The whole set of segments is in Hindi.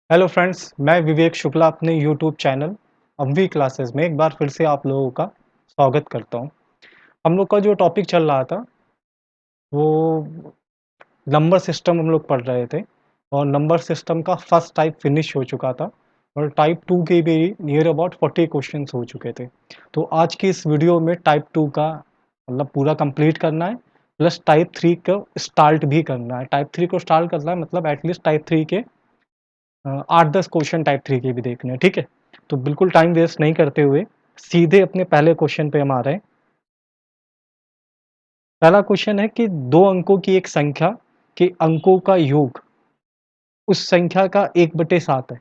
हेलो फ्रेंड्स, मैं विवेक शुक्ला अपने यूट्यूब चैनल अम्वी क्लासेस में एक बार फिर से आप लोगों का स्वागत करता हूं। हम लोग का जो टॉपिक चल रहा था वो नंबर सिस्टम हम लोग पढ़ रहे थे और नंबर सिस्टम का फर्स्ट टाइप फिनिश हो चुका था और टाइप टू के भी नियर अबाउट 40 क्वेश्चंस हो चुके थे। तो आज की इस वीडियो में टाइप टू का मतलब पूरा कंप्लीट करना है, प्लस टाइप थ्री को स्टार्ट भी करना है। टाइप थ्री को स्टार्ट करना है मतलब एटलीस्ट टाइप थ्री के 8-10 क्वेश्चन टाइप थ्री के भी देखने हैं, ठीक है? तो बिल्कुल टाइम वेस्ट नहीं करते हुए सीधे अपने पहले क्वेश्चन पे हम आ रहे हैं। पहला क्वेश्चन है कि 2 अंकों की एक संख्या के अंकों का योग उस संख्या का 1/7 है।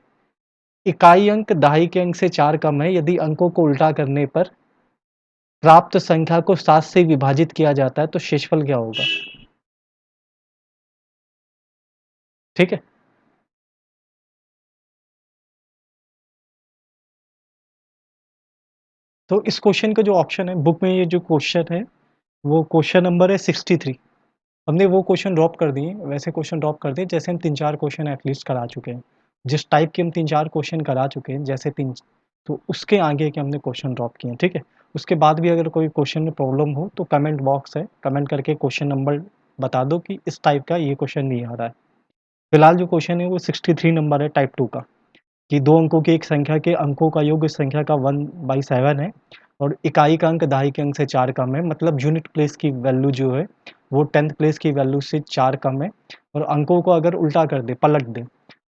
इकाई अंक दहाई के अंक से 4 कम है यदि अंकों को उल्टा करने पर प्राप्त संख्या को 7 से विभाजित किया जाता है तो शेषफल क्या होगा? ठीक है? तो इस क्वेश्चन का जो ऑप्शन है बुक में, ये जो क्वेश्चन है वो क्वेश्चन नंबर है 63। हमने वो क्वेश्चन ड्रॉप कर दिए, वैसे क्वेश्चन ड्रॉप कर दिए जैसे हम 3-4 क्वेश्चन एटलीस्ट करा चुके हैं। जिस टाइप के हम 3-4 क्वेश्चन करा चुके हैं, जैसे 3, तो उसके आगे के हमने क्वेश्चन ड्रॉप किए हैं, ठीक है? उसके बाद भी अगर कोई क्वेश्चन में प्रॉब्लम हो तो कमेंट बॉक्स है, कमेंट करके क्वेश्चन नंबर बता दो कि इस टाइप का ये क्वेश्चन नहीं आ रहा है। फिलहाल जो क्वेश्चन है वो 63 नंबर है टाइप 2 का, कि 2 अंकों की एक संख्या के अंकों का योग इस संख्या का 1/7 है और इकाई का अंक दहाई के अंक से 4 कम है, मतलब यूनिट प्लेस की वैल्यू जो है वो 10th प्लेस की वैल्यू से 4 कम है और अंकों को अगर उल्टा कर दे, पलट दे,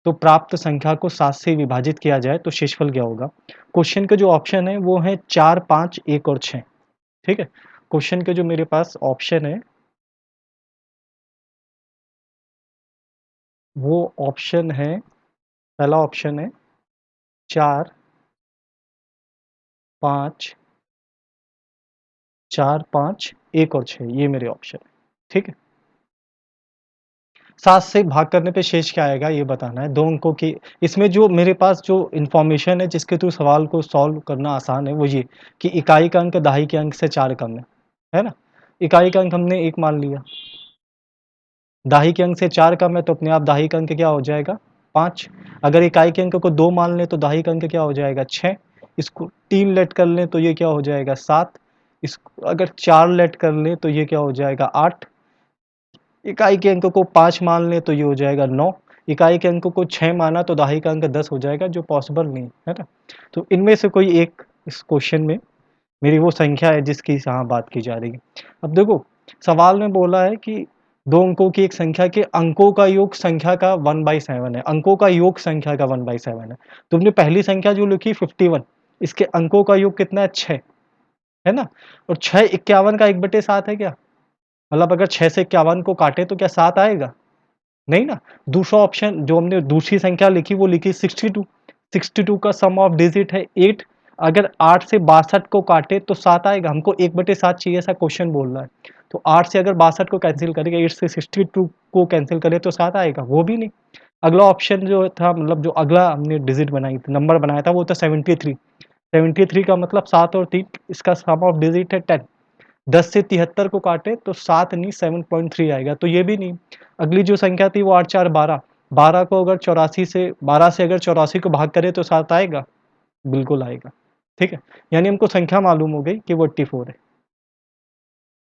तो प्राप्त संख्या को 7 से विभाजित किया जाए तो शेषफल क्या होगा? क्वेश्चन के जो ऑप्शन है वो है 4, 5, 1 और 6, ठीक है? क्वेश्चन के जो मेरे पास ऑप्शन है वो ऑप्शन है, पहला ऑप्शन है 4, 5, 4, 5, 1 और 6, ये मेरे ऑप्शन है, ठीक है? 7 से भाग करने पे शेष क्या आएगा ये बताना है। 2 अंकों की इसमें जो मेरे पास जो इन्फॉर्मेशन है जिसके थ्रू सवाल को सॉल्व करना आसान है वो ये, कि इकाई का अंक दहाई के अंक से 4 कम है ना? इकाई का अंक हमने 1 मान लिया, दहाई के अंक से 4 कम है तो अपने आप दहाई का अंक क्या हो जाएगा? 5। अगर इकाई के अंक को 2 मान लें तो दहाई का अंक क्या हो जाएगा? 6। इसको 3 लेट कर लें तो ये क्या हो जाएगा? 7। इसको अगर 4 लेट कर लें तो ये क्या हो जाएगा? 8। इकाई के अंक को 5 मान लें तो ये हो जाएगा 9। इकाई के अंक को 6 माना तो दहाई का अंक 10 हो जाएगा, जो पॉसिबल नहीं है ना? तो इनमें से कोई एक इस क्वेश्चन में मेरी वो संख्या है जिसकी यहाँ बात की जा रही है। अब देखो, सवाल में बोला है कि 2 अंकों की एक संख्या के अंकों का योग संख्या का 1/7 है। अंकों का योग संख्या का 1/7 है। तुमने पहली संख्या जो लिखी 51, इसके अंकों का योग कितना है? 6, है ना? और 6 51 का 1/7 है क्या? मतलब अगर 6 से 51 को काटे तो क्या 7 आएगा? नहीं ना। दूसरा ऑप्शन जो हमने दूसरी संख्या लिखी वो लिखी 62। 62 का सम ऑफ डिजिट है 8। अगर 8 से 62 को काटे तो 7 आएगा। हमको 1/7 चाहिए, ऐसा क्वेश्चन बोल रहा है। तो 8 से अगर 62 को कैंसिल करेंगे, 8 से 62 को कैंसिल करें तो 7 आएगा, वो भी नहीं। अगला ऑप्शन जो था, मतलब जो अगला हमने डिजिट बनाई थी, नंबर बनाया था, वो था 73। 73 का मतलब 7 और 3, इसका सम ऑफ डिजिट है 10। 10 से 73 को काटे तो 7 नहीं 7.3 आएगा, तो ये भी नहीं। अगली जो संख्या थी वो 8 4 12, 12 को अगर 84 से 12 से अगर 84 को भाग करें तो 7 आएगा, बिल्कुल आएगा, ठीक है? यानी हमको संख्या मालूम हो गई कि वो 84 है।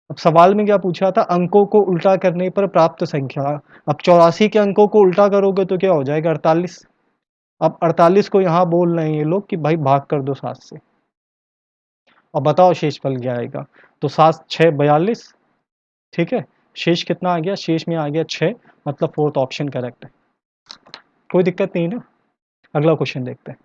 अब सवाल में क्या पूछा था? अंकों को उल्टा करने पर प्राप्त संख्या। अब 84 के अंकों को उल्टा करोगे तो क्या हो जाएगा? 48। अब 48 को यहाँ बोल रहे हैं ये लोग कि भाई भाग कर दो 7 से। अब बताओ शेषफल क्या आएगा? तो 7 6 42, ठीक है? शेष कितना आ गया? शेष में आ गया 6, मतलब फोर्थ ऑप्शन करेक्ट है। कोई दिक्कत नहीं ना? अगला क्वेश्चन देखते हैं।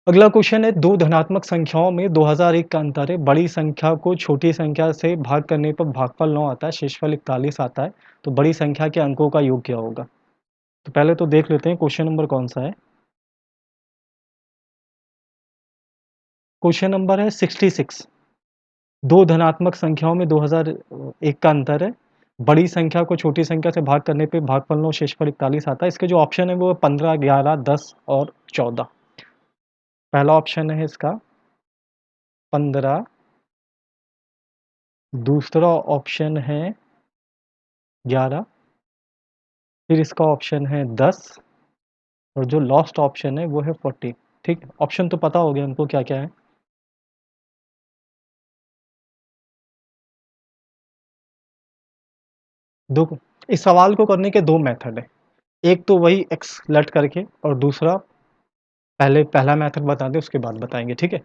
अगला क्वेश्चन है, दो धनात्मक संख्याओं में 2001 का अंतर है। बड़ी संख्या को छोटी संख्या से भाग करने पर भागफल 9 आता है, शेषफल 41 आता है। तो बड़ी संख्या के अंकों का योग क्या होगा? तो पहले तो देख लेते हैं क्वेश्चन नंबर कौन सा है। क्वेश्चन नंबर है 66। दो धनात्मक संख्याओं में 2001 का अंतर है। बड़ी संख्या को छोटी संख्या से भाग करने पे भागफल 9, शेषफल 41 आता है। इसके जो ऑप्शन है वो 15, 11, 10 और 14। पहला ऑप्शन है इसका 15, दूसरा ऑप्शन है 11 फिर इसका ऑप्शन है 10 और जो लास्ट ऑप्शन है वो है 40। ठीक है, ऑप्शन तो पता हो गया हमको क्या क्या है। दो, इस सवाल को करने के दो मेथड है। एक तो वही एक्स लेट करके, और दूसरा पहले पहला मेथड बता दें उसके बाद बताएंगे। ठीक है,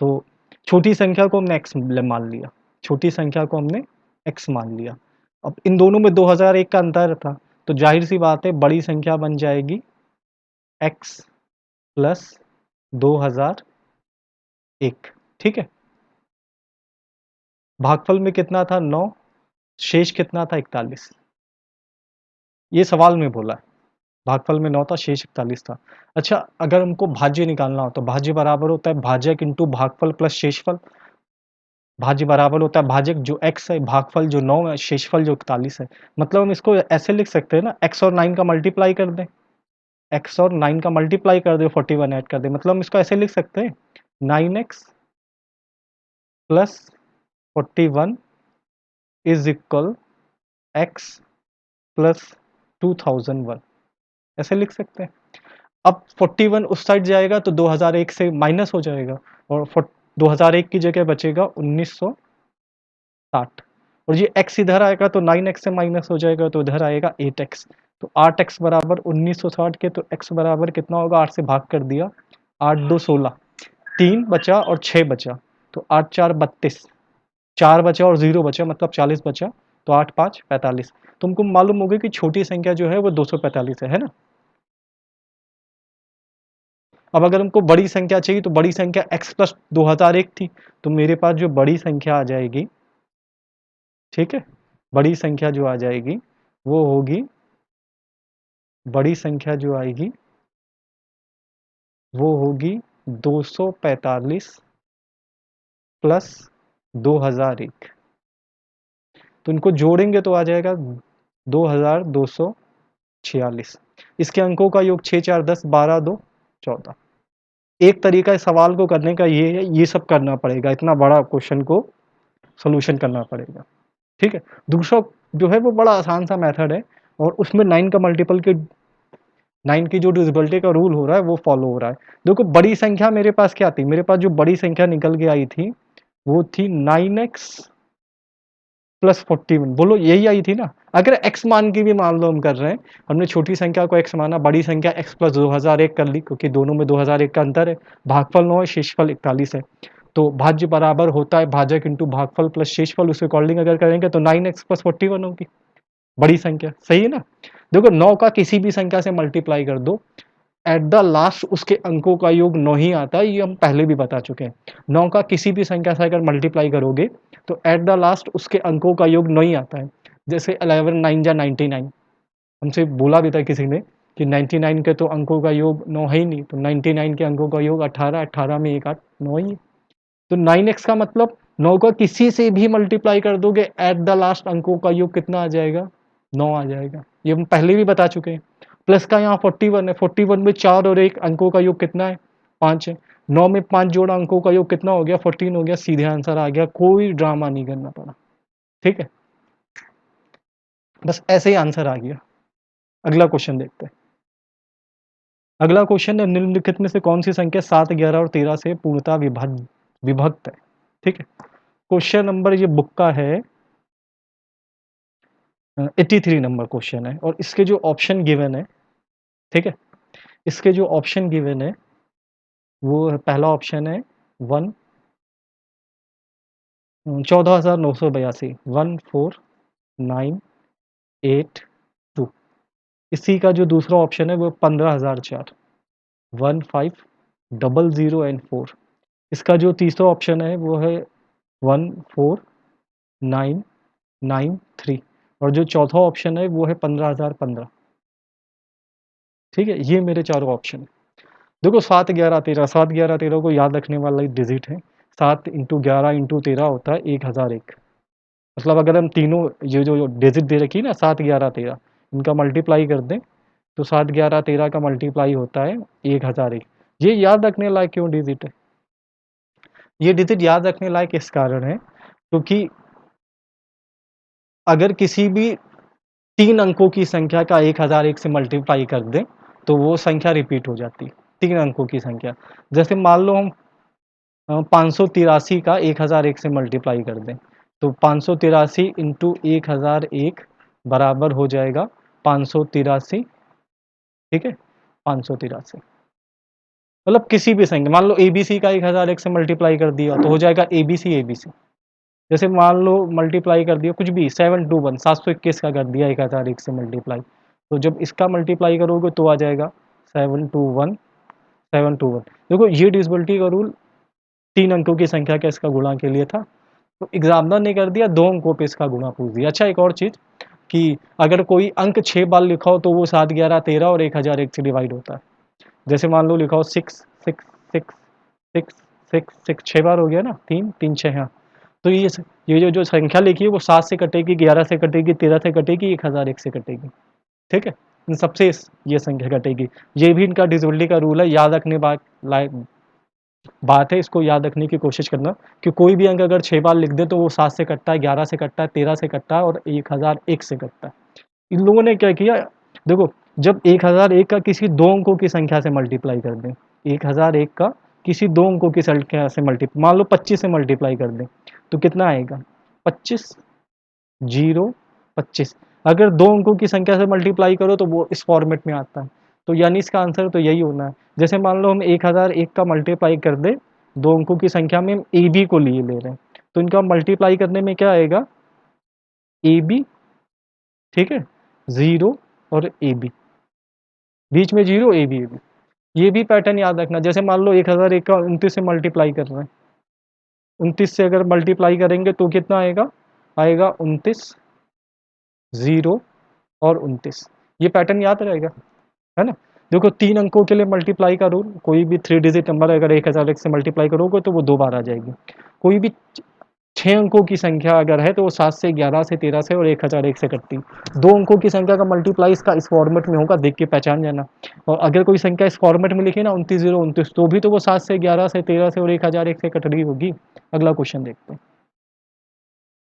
तो छोटी संख्या को हमने एक्स मान लिया, छोटी संख्या को हमने एक्स मान लिया। अब इन दोनों में 2001 का अंतर था, तो जाहिर सी बात है बड़ी संख्या बन जाएगी एक्स प्लस 2001। ठीक है, भागफल में कितना था 9, शेष कितना था 41। ये सवाल में बोला है, भागफल में 9 था, शेष 41 था। अच्छा, अगर हमको भाज्य निकालना हो तो भाज्य बराबर होता है भाजक इंटू भागफल प्लस शेषफल। भाज्य बराबर होता है भाजक जो x है, भागफल जो 9 है, शेषफल जो 41 है। मतलब हम इसको ऐसे लिख सकते हैं ना, x और 9 का मल्टीप्लाई कर दें, x और 9 का मल्टीप्लाई कर दें, 41 ऐड कर दें। मतलब हम इसको ऐसे लिख सकते हैं 9x plus 41 is equal x plus 2001, ऐसे लिख सकते हैं। अब 41 उस साइड जाएगा तो 2001 से माइनस हो जाएगा, और 2001 की जगह बचेगा 1960। और ये x इधर आएगा तो 9x से माइनस हो जाएगा, तो इधर आएगा 8x। तो 8x बराबर 1960 के, तो x बराबर कितना होगा, 8 से भाग कर दिया, 8 2 16, 3 बचा और 6 बचा, तो 8 4 32, 4 बचा और 0 बचा, मतलब 40 बचा, तो 8 5 45। तुमको मालूम होगा कि छोटी संख्या जो है वो 245 है ना। अब अगर हमको बड़ी संख्या चाहिए तो बड़ी संख्या x प्लस 2001 थी, तो मेरे पास जो बड़ी संख्या आ जाएगी, ठीक है, बड़ी संख्या जो आ जाएगी वो होगी, बड़ी संख्या जो आएगी वो होगी 245 प्लस 2001। तो इनको जोड़ेंगे तो आ जाएगा 2246। इसके अंकों का योग 6 4 10 12 2 14। एक तरीका इस सवाल को करने का ये है, ये सब करना पड़ेगा, इतना बड़ा क्वेश्चन को सोल्यूशन करना पड़ेगा। ठीक है, दूसरा जो है वो बड़ा आसान सा मेथड है, और उसमें 9 का मल्टीपल के 9 की जो डिविजिबिलिटी का रूल हो रहा है वो फॉलो हो रहा है। देखो बड़ी संख्या मेरे पास क्या थी, मेरे पास जो बड़ी संख्या निकल के आई थी वो थी 9x प्लस 41। बोलो यही आई थी ना। अगर x मान की भी मान लो हम कर रहे हैं, हमने छोटी संख्या को x माना, बड़ी संख्या x प्लस 2001 कर ली, क्योंकि दोनों में 2001 का अंतर है, भागफल 9 है, शेषफल 41 है। तो भाज्य बराबर होता है भाजक इंटू भागफल प्लस शेषफल, उसके अकॉर्डिंग अगर करेंगे तो 9x प्लस 41 होगी बड़ी संख्या। सही है ना। देखो 9 का किसी भी संख्या से मल्टीप्लाई कर दो, एट द लास्ट उसके अंकों का योग 9 ही आता है, ये हम पहले भी बता चुके हैं। 9 का किसी भी संख्या से अगर मल्टीप्लाई करोगे तो एट द लास्ट उसके अंकों का योग 9 ही आता है। जैसे 11 9 जा 99, हमसे बोला भी था किसी ने कि 99 के तो अंकों का योग 9 है ही नहीं, तो 99 के अंकों का योग 18, 18 में 1 8 9 ही है। तो 9x का मतलब 9 का किसी से भी मल्टीप्लाई कर दोगे, एट द लास्ट अंकों का योग कितना आ जाएगा, 9 आ जाएगा। ये हम पहले भी बता चुके हैं। प्लस का यहाँ 41 है, 41 में 4 और 1 अंकों का योग कितना है, 5 है। 9 में 5 जोड़ा अंकों का योग कितना हो गया, 14 हो गया, सीधे आंसर आ गया, कोई ड्रामा नहीं करना पड़ा। ठीक है, बस ऐसे ही आंसर आ गया। अगला क्वेश्चन देखते हैं। अगला क्वेश्चन है, निम्नलिखित में से कौन सी संख्या 7 11 और 13 से पूर्णतः विभक्त है। ठीक है, क्वेश्चन नंबर ये बुक का है 83 नंबर क्वेश्चन है, और इसके जो ऑप्शन गिवन है, ठीक है, इसके जो ऑप्शन गिवन है वो पहला ऑप्शन है 1 14,982, 14,982। इसी का जो दूसरा ऑप्शन है वो 15,004, 15,004। इसका जो तीसरा ऑप्शन है वो है 14,993, और जो चौथा ऑप्शन है वो है 15,015। ठीक है, ये मेरे चारों ऑप्शन है। देखो 7 11 13, 7 11 13 को याद रखने वाला एक डिजिट है। 7 इंटू 11 इंटू 13 होता है 1001। मतलब अगर हम तीनों ये जो डिजिट दे रखी है ना, 7 11 13, इनका मल्टीप्लाई कर दें तो 7 11 13 का मल्टीप्लाई होता है 1001। ये याद रखने लायक क्यों डिजिट है, ये डिजिट याद रखने लायक इस कारण है क्योंकि अगर किसी भी 3 अंकों की संख्या का 1001 से मल्टीप्लाई कर दें तो वो संख्या रिपीट हो जाती है। 3 अंकों की संख्या, जैसे मान लो हम 583 का 1001 से मल्टीप्लाई कर दें तो 583 इंटू 1001 बराबर हो जाएगा 583, ठीक है, 583। मतलब किसी भी संख्या, मान लो ABC का 1001 से मल्टीप्लाई कर दिया तो हो जाएगा ABC ABC। जैसे मान लो मल्टीप्लाई कर दिया कुछ भी 721 721 का कर दिया 1001 से मल्टीप्लाई, तो जब इसका मल्टीप्लाई करोगे तो आ जाएगा 721 721। देखो ये डिविजिबिलिटी का रूल 3 अंकों की संख्या का इसका गुणा के लिए था, तो एग्जामिनर ने कर दिया 2 अंकों पे इसका गुणा पूछ दिया। अच्छा एक और चीज़ कि अगर कोई अंक 6 बार लिखा हो तो वो 7 11 13 और 1001 से डिवाइड होता है। जैसे मान लो लिखा हो 6 6 6 6 6 6 6 बार हो गया ना, 3 3 6 हाँ। तो ये जो संख्या लिखी है वो 7 से कटेगी, 11 से कटेगी, 13 से कटेगी, 1001 से कटेगी, ठीक है। इन सबसे ये संख्या कटेगी। ये भी इनका डिविजिबिलिटी का रूल है, याद रखने बात है, इसको याद रखने की कोशिश करना कि कोई भी अंक अगर 6 बार लिख दे तो वो 7 से कटता है, 11 से कटता है, 13 से कटता है और 1001 से कटता है। इन लोगों ने क्या किया, देखो जब 1001 का किसी 2 अंकों की संख्या से मल्टीप्लाई कर दें, 1001 का किसी 2 अंकों की संख्या से मल्टीप्लाई, मान लो 25 से मल्टीप्लाई कर दें तो कितना आएगा 25 0 25। अगर 2 अंकों की संख्या से मल्टीप्लाई करो तो वो इस फॉर्मेट में आता है, तो यानी इसका आंसर तो यही होना है। जैसे मान लो हम 1001 का मल्टीप्लाई कर दें 2 अंकों की संख्या में, हम ए बी को लिए ले रहे हैं तो इनका मल्टीप्लाई करने में क्या आएगा ए बी, ठीक है, 0 और ए बी, बीच में 0 ए बी ए बी। ये भी पैटर्न याद रखना। जैसे मान लो 1001 का 29 से मल्टीप्लाई कर रहे हैं, 29 से अगर मल्टीप्लाई करेंगे तो कितना आएगा, आएगा 29 0 और 29। ये पैटर्न याद रहेगा, है ना। देखो 3 अंकों के लिए मल्टीप्लाई का रूल, कोई भी 3 डिजिट नंबर अगर 1001 से मल्टीप्लाई करोगे तो वो 2 बार आ जाएगी। कोई भी 6 अंकों की संख्या अगर है तो वो 7 से 11 से 13 से और 1001 से कटती। 2 अंकों की संख्या का मल्टीप्लाई इसका इस फॉर्मेट में होगा, देख के पहचान जाना। और अगर कोई संख्या इस फॉर्मेट में लिखी ना 29 0 29 तो भी तो वो 7 से 11 से 13 से और 1001 से कट रही होगी। अगला क्वेश्चन देखते हैं।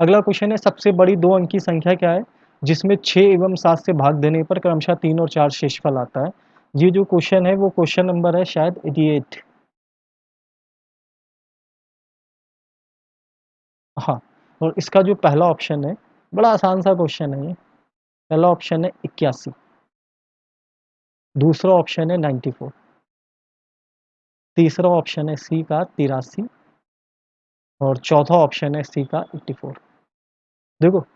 अगला क्वेश्चन है सबसे बड़ी 2 अंक की संख्या क्या है जिसमें 6 एवं 7 से भाग देने पर क्रमशः 3 और 4 शेषफल आता है। ये जो क्वेश्चन है वो क्वेश्चन नंबर है शायद 88। हाँ, और इसका जो पहला ऑप्शन है बड़ा आसान सा क्वेश्चन है ये। पहला ऑप्शन है 81, दूसरा ऑप्शन है 94, तीसरा ऑप्शन है सी का 83 और चौथा ऑप्शन है सी का 84। देखो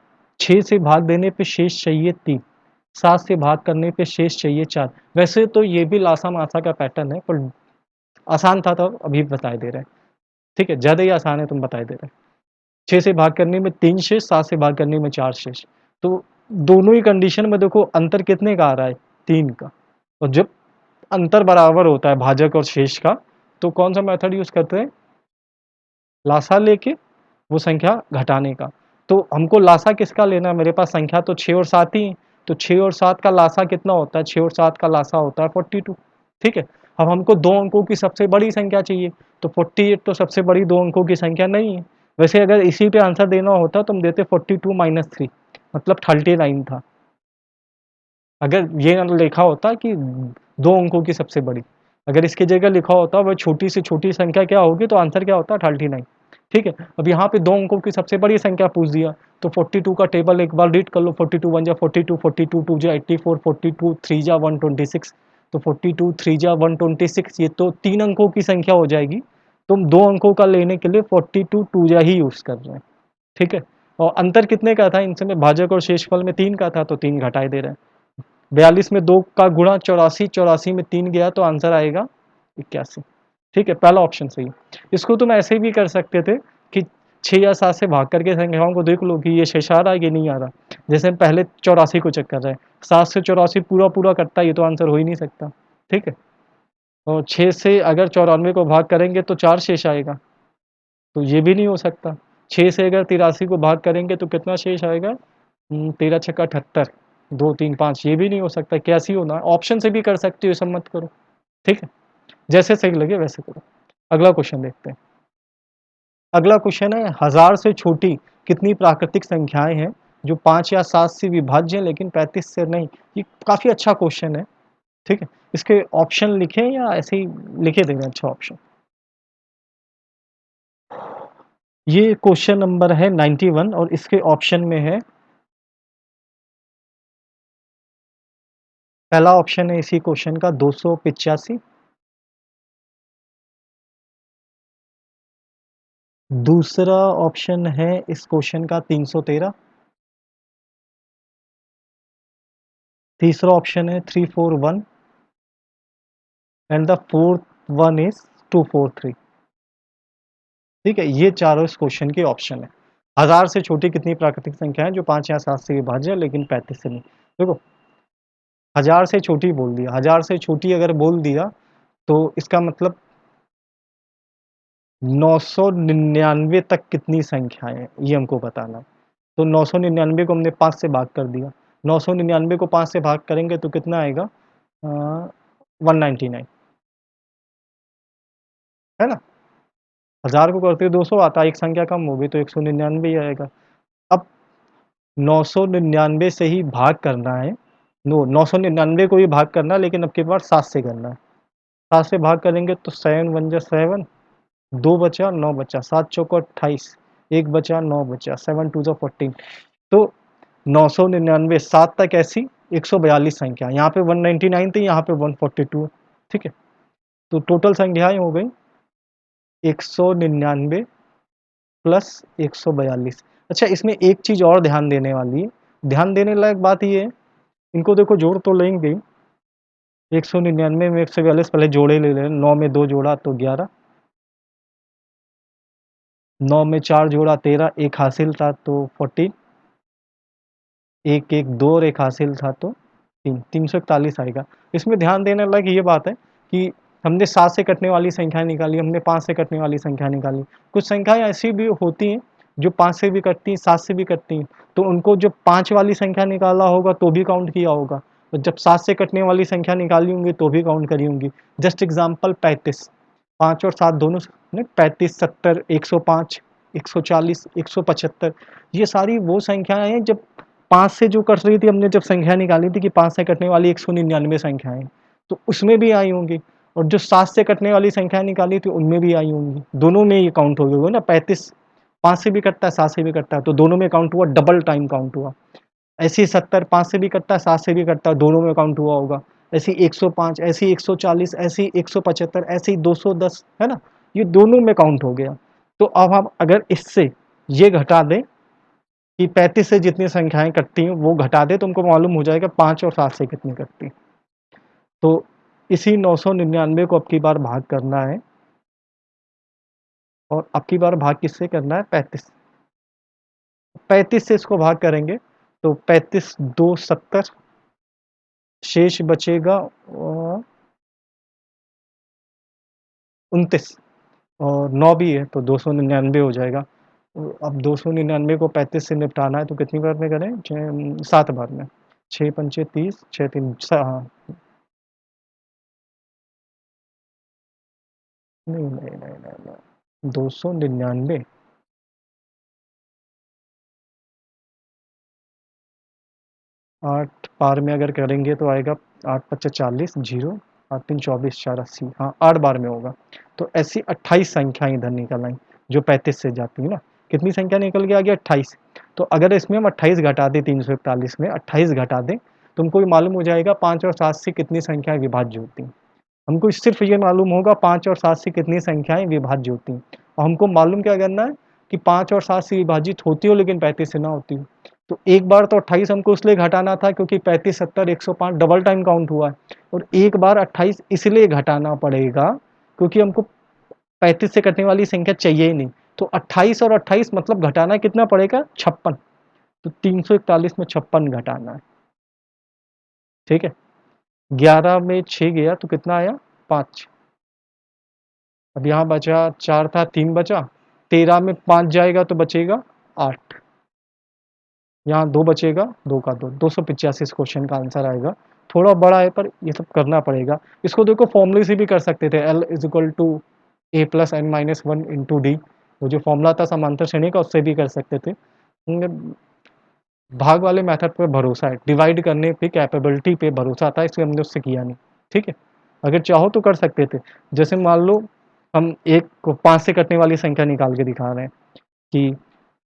6 से भाग देने पे शेष चाहिए 3, 7 से भाग करने पे शेष चाहिए 4। वैसे तो ये भी लासा मासा का पैटर्न है पर आसान था तो अभी बता दे रहे हैं, ठीक है, ज़्यादा ही आसान है तुम बता दे रहे हैं। 6 से भाग करने में 3 शेष, 7 से भाग करने में 4 शेष। तो दोनों ही कंडीशन में देखो अंतर कितने का आ रहा है, 3 का। और जब अंतर बराबर होता है भाजक और शेष का तो कौन सा मेथड यूज़ करते हैं, लासा लेके वो संख्या घटाने का। तो हमको लासा किसका लेना है, मेरे पास संख्या तो 6 और 7 ही है, तो 6 और 7 का लासा कितना होता है, 6 और 7 का लासा होता है 42, ठीक है। अब हमको 2 अंकों की सबसे बड़ी संख्या चाहिए, तो 48 तो सबसे बड़ी 2 अंकों की संख्या नहीं है। वैसे अगर इसी पे आंसर देना होता तो हम देते 42 माइनस 3 मतलब 39 था। अगर ये ना लिखा होता कि 2 अंकों की सबसे बड़ी, अगर इसकी जगह लिखा होता वह छोटी से छोटी संख्या क्या होगी तो आंसर क्या होता 39, ठीक है। अब यहाँ पे 2 अंकों की सबसे बड़ी संख्या पूछ दिया तो 42 का टेबल एक बार रीड कर लो। 42 1 जा 42, 42 2 जा 84, 42 3 जा 126, तो 42 3 जा 126 ये तो 3 अंकों की संख्या हो जाएगी। तुम 2 अंकों का लेने के लिए 42 2 जा ही यूज़ कर रहे हैं, ठीक है। और अंतर कितने का था इनसे में, भाजक और शेषफल में 3 का था तो 3 घटाए दे रहे हैं। 42 में 2 का गुणा 84, 84 में 3 गया तो आंसर आएगा 81, ठीक है, पहला ऑप्शन सही। इसको तुम ऐसे भी कर सकते थे कि 6 या 7 से भाग करके संख्याओं को देख लो कि ये शेष आ रहा है कि नहीं आ रहा। जैसे हम पहले 84 को चेक कर रहे हैं, 7 से 84 पूरा पूरा कटता है, ये तो आंसर हो ही नहीं सकता, ठीक है। और 6 से अगर 94 को भाग करेंगे तो 4 शेष आएगा, तो ये भी नहीं हो सकता। 6 से अगर 83 को भाग करेंगे तो कितना शेष आएगा, 13 छक्का 78, 2 3 5, ये भी नहीं हो सकता। कैसी होना है, ऑप्शन से भी कर सकते हो, सब मत करो, ठीक है, जैसे सही लगे वैसे करो। अगला क्वेश्चन देखते हैं। अगला क्वेश्चन है 1000 से छोटी कितनी प्राकृतिक संख्याएं हैं जो 5 या 7 से विभाज्य हैं लेकिन 35 से नहीं। ये काफ़ी अच्छा क्वेश्चन है, ठीक है? इसके ऑप्शन लिखें या ऐसे ही लिखे दें अच्छा ऑप्शन? ये क्वेश्चन नंबर है 91 और इसके ऑप्शन में है, पहला ऑप्शन है इसी क्वेश्चन का 285, दूसरा ऑप्शन है इस क्वेश्चन का 313, तीसरा ऑप्शन है 341 and the fourth one is 243। ठीक है, ये चारों इस क्वेश्चन के ऑप्शन है। 1000 से छोटी कितनी प्राकृतिक संख्या है जो 5 या 7 से विभाज्य है लेकिन 35 से नहीं? देखो, 1000 से छोटी बोल दिया, 1000 से छोटी अगर बोल दिया तो इसका मतलब 999 तक कितनी संख्याएं हैं ये हमको बताना है। तो 999 को हमने 5 से भाग कर दिया, 999 को 5 से भाग करेंगे तो कितना आएगा, 199, है ना? 1000 को करते 200 आता है, एक संख्या कम होगी तो 199 ही आएगा। अब 999 से ही भाग करना है, 999 को ही भाग करना है लेकिन अब की बार 7 से करना है। 7 से भाग करेंगे तो 7 1 जा 7, 2 बचा 9 बचा, 7 चौको 28, 1 बचा 9 बचा, 7 2 जा 14। तो 999 7 तक ऐसी 142 संख्या, यहाँ पे 199 थी, यहाँ पे 142 है, ठीक है? तो टोटल संख्याएं हो गई 199 प्लस 142। अच्छा, इसमें एक चीज़ और ध्यान देने वाली है, ध्यान देने लायक बात ये है, इनको देखो जोड़ तो लेंगे ही, 199 में 142 पहले जोड़े ले लें, 9 में 2 जोड़ा तो 11, 9 में 4 जोड़ा 13, एक हासिल था तो 14, एक एक 2 और एक हासिल था तो 341 आएगा। इसमें ध्यान देने लायक ये बात है कि हमने 7 से कटने वाली संख्या निकाली, हमने 5 से कटने वाली संख्या निकाली। कुछ संख्याएं ऐसी भी होती हैं जो 5 से भी कटती हैं, 7 से भी कटती हैं, तो उनको जब 5 वाली संख्या निकाला होगा तो भी काउंट किया होगा, और जब 7 से कटने वाली संख्या निकाली होंगी तो भी काउंट करी होंगी। जस्ट एग्जाम्पल 35, 5 और 7 दोनों ने 35, 70, 105, 140, 175, ये सारी वो संख्याएं हैं जब 5 से जो कट रही थी, हमने जब संख्या निकाली थी कि 5 से कटने वाली 199 संख्याएं, तो उसमें भी आई होंगी, और जो 7 से कटने वाली संख्या निकाली थी उनमें भी आई होंगी, दोनों में ये काउंट हो गया ना। 35 5 से भी कटता है, 7 से भी कटता है, तो दोनों में काउंट हुआ, डबल टाइम काउंट हुआ। ऐसे ही 70 5 से भी कटता है, 7 से भी कटता है, दोनों में काउंट हुआ होगा। ऐसी 105, ऐसी 140, ऐसी 175, ऐसी 210, है ना? ये दोनों में काउंट हो गया। तो अब हम अगर इससे ये घटा दें कि 35 से जितनी संख्याएं कटती हैं वो घटा दें, तो हमको मालूम हो जाएगा 5 और 7 से कितनी कटती हैं। तो इसी 999 को अब की बार भाग करना है, और अब की बार भाग किससे करना है, 35, 35 से इसको भाग करेंगे तो 35 2 70, शेष बचेगा 29, और 9 भी है तो 299 हो जाएगा। अब 299 को 35 से निपटाना है तो कितनी बार में करें, 7 बार में, 6 पंचे 30, 6 3 हाँ, नहीं, 299 8 बार में अगर करेंगे तो आएगा 8 पच्चे 40, जीरो, 8 3 24, 4 80, हाँ 8 बार में होगा। तो ऐसी 28 संख्याएं इधर निकल आई जो 35 से जाती है ना। कितनी संख्या निकल के आ गया, 28। तो अगर इसमें हम 28 घटा दें, 341 में 28 घटा दें, तो हमको ये मालूम हो जाएगा 5 और 7 से कितनी संख्याएं विभाज्य होती हैं। हमको सिर्फ ये मालूम होगा 5 और 7 से कितनी संख्याएं विभाज्य होती हैं, और हमको मालूम क्या करना है कि 5 और 7 से विभाजित होती हो लेकिन 35 से ना होती हो। तो एक बार तो 28 हमको इसलिए घटाना था क्योंकि 35 70 105 डबल टाइम काउंट हुआ है, और एक बार 28 इसलिए घटाना पड़ेगा क्योंकि हमको 35 से कटने वाली संख्या चाहिए ही नहीं। तो 28 और 28 मतलब घटाना कितना पड़ेगा, 56। तो 341 में 56 घटाना है, ठीक है। 11 में 6 गया तो कितना आया, 5। अब यहाँ बचा 4 था, 3 बचा, 13 में 5 जाएगा तो बचेगा 8, यहाँ 2 बचेगा, 2 का 2, 285 इस क्वेश्चन का आंसर आएगा। थोड़ा बड़ा है पर ये सब करना पड़ेगा। इसको देखो फॉर्मूले से भी कर सकते थे, L is equal to A plus N minus one into D, वो जो फॉर्मूला था समांतर श्रेणी का, उससे भी कर सकते थे। भाग वाले मेथड पे भरोसा है, डिवाइड करने पे कैपेबिलिटी पे भरोसा था, इसलिए हमने उससे किया नहीं। ठीक है, अगर चाहो तो कर सकते थे। जैसे मान लो हम एक को 5 से कटने वाली संख्या निकाल के दिखा रहे हैं कि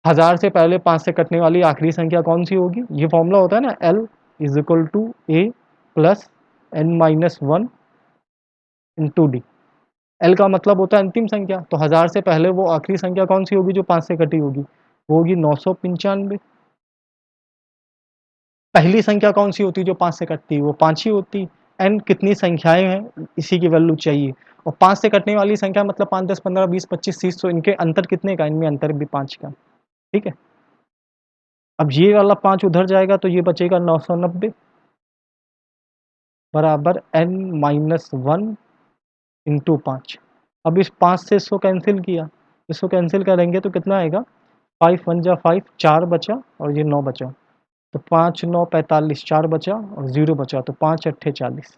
1000 से पहले 5 से कटने वाली आखिरी संख्या कौन सी होगी। ये फॉर्मूला होता है ना, L is equal to A plus N minus one into D. L का मतलब होता है अंतिम संख्या, तो 1000 से पहले वो आखिरी संख्या कौन सी होगी जो 5 से कटी होगी, वो होगी 995। पहली संख्या कौन सी होती है जो 5 से कटती है, वो 5 ही होती। एन कितनी संख्याएं हैं इसी की वैल्यू चाहिए, और 5 से कटने वाली संख्या मतलब 5 10 15 20 25 30, तो इनके अंतर कितने का, इनमें अंतर भी 5 का। ठीक है, अब ये वाला 5 उधर जाएगा तो ये बचेगा 990 बराबर एन माइनस वन इंटू 5। अब इस 5 से इसको कैंसिल किया, इसको कैंसिल करेंगे तो कितना आएगा, 5 वन जा 5, 4 बचा और ये 9 बचा, तो 5 9 45, 4 बचा और 0 बचा, तो 5 अट्ठे 40।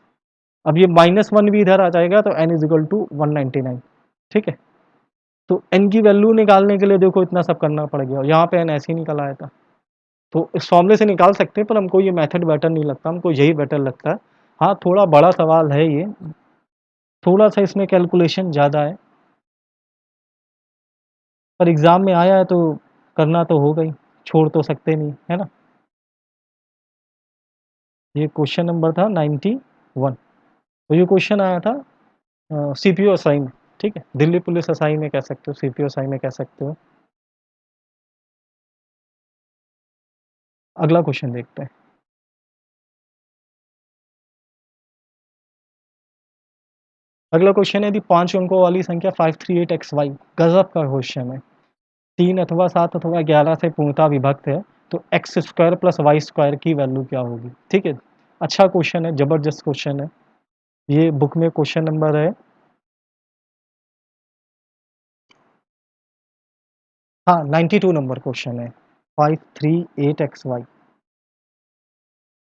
अब ये माइनस वन भी इधर आ जाएगा तो n इज इक्वल टू 199। ठीक है, तो n की वैल्यू निकालने के लिए देखो इतना सब करना पड़ गया, यहाँ पे n ऐसे ही निकल आया था। तो इस फॉर्मूले से निकाल सकते हैं, पर हमको ये मेथड बेटर नहीं लगता, हमको यही बेटर लगता है। हाँ, थोड़ा बड़ा सवाल है ये, थोड़ा सा इसमें कैलकुलेशन ज़्यादा है, पर एग्ज़ाम में आया है तो करना तो होगा ही, छोड़ तो सकते नहीं, है ना। ये क्वेश्चन नंबर था 91। तो ये क्वेश्चन आया था सीपीओ एसआई में। ठीक है, दिल्ली पुलिस एसआई में कह सकते हो, सीपीओ एसआई में कह सकते हो। अगला क्वेश्चन देखते हैं। अगला क्वेश्चन है, यदि 5 अंकों वाली संख्या 538xy, गजब का क्वेश्चन है, 3 अथवा 7 अथवा 11 से पूर्णतः विभक्त है, तो X square plus Y square की वैल्यू क्या होगी। ठीक है, अच्छा क्वेश्चन है, जबरदस्त क्वेश्चन है। ये बुक में क्वेश्चन नंबर है, हाँ 92 नंबर क्वेश्चन है, 538xy।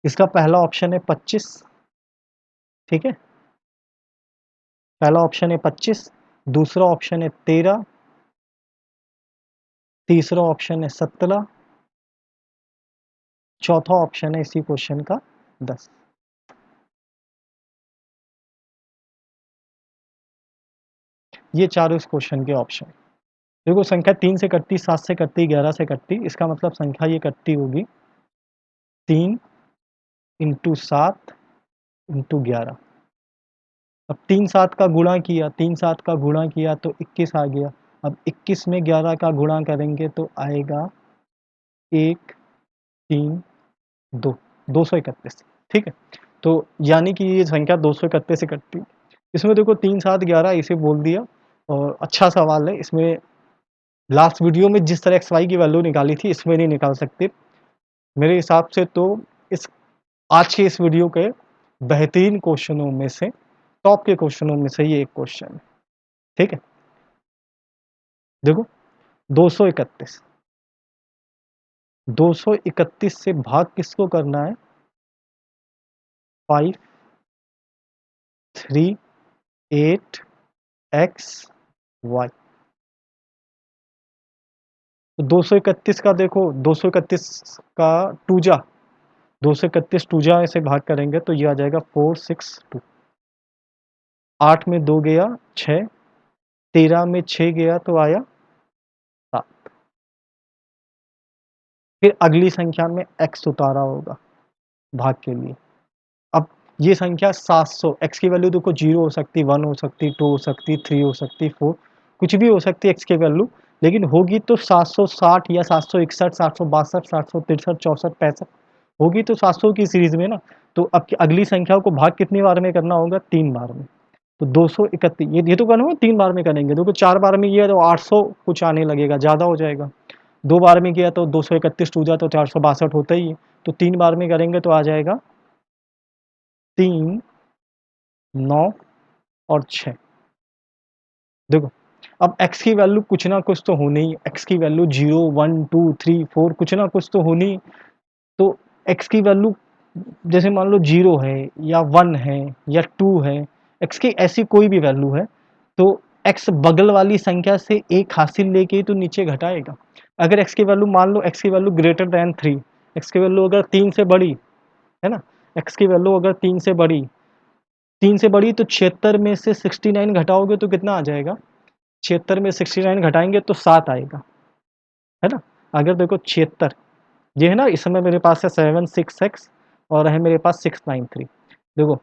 इसका पहला ऑप्शन है 25। ठीक है, पहला ऑप्शन है 25, दूसरा ऑप्शन है 13, तीसरा ऑप्शन है 17, चौथा ऑप्शन है इसी क्वेश्चन का 10। ये चारों इस क्वेश्चन के ऑप्शन। देखो संख्या 3 से कटती, 7 से कटती, 11 से कटती, इसका मतलब संख्या ये कटती होगी 3 इंटू 7 इंटू 11। अब 3 7 का गुणा किया, 3 7 का गुणा किया तो 21 आ गया। अब 21 में 11 का गुणा करेंगे तो आएगा 1 3 2, 231। ठीक है, तो यानी कि ये संख्या 231 से कटती। इसमें देखो 3 7 11 इसे बोल दिया, और अच्छा सवाल है। इसमें लास्ट वीडियो में जिस तरह एक्स वाई की वैल्यू निकाली थी, इसमें नहीं निकाल सकते मेरे हिसाब से। तो इस आज के इस वीडियो के बेहतरीन क्वेश्चनों में से, टॉप के क्वेश्चनों में से ये एक क्वेश्चन है। ठीक है, देखो 231, 231 से भाग किसको करना है, 5 3 8 एक्स वाई। तो 231 का देखो, 231 का टूजा, 231 टूजा से भाग करेंगे तो ये आ जाएगा 462। 8 में 2 गया 6, 13 में 6 गया तो आया 7। फिर अगली संख्या में x उतारा होगा भाग के लिए। अब ये संख्या 700, x की वैल्यू देखो 0 हो सकती, 1 हो सकती, 2 हो सकती, 3 हो सकती, 4 कुछ भी हो सकती है x की वैल्यू, लेकिन होगी तो 760 या 761 762 763 64 65 होगी तो 700 की सीरीज में ना। तो अब अगली संख्या को भाग कितनी बार में करना होगा, 3 बार में। तो 231, ये तो करना होगा 3 बार में करेंगे, देखो 4 बार में किया तो 800 कुछ आने लगेगा, ज़्यादा हो जाएगा। 2 बार में किया तो 231 टूजा तो 462 होता ही है। तो 3 बार में करेंगे तो आ जाएगा 3 9 और 6। देखो अब x की वैल्यू कुछ ना कुछ तो होनी ही, x की वैल्यू 0 1 2 3 4 कुछ ना कुछ तो होनी। तो x की वैल्यू जैसे मान लो 0 है या 1 है या 2 है, x की ऐसी कोई भी वैल्यू है, तो x बगल वाली संख्या से एक हासिल लेके ही तो नीचे घटाएगा। अगर x की वैल्यू मान लो x की वैल्यू ग्रेटर दैन 3, एक्स की वैल्यू अगर 3 से बड़ी है ना, एक्स की वैल्यू अगर 3 से बड़ी तो 76 में से 69 घटाओगे तो कितना आ जाएगा? 76 में 69 घटाएँगे तो 7 आएगा, है ना? अगर देखो 76 ये है ना, इस समय मेरे पास है 76x और है मेरे पास 693। देखो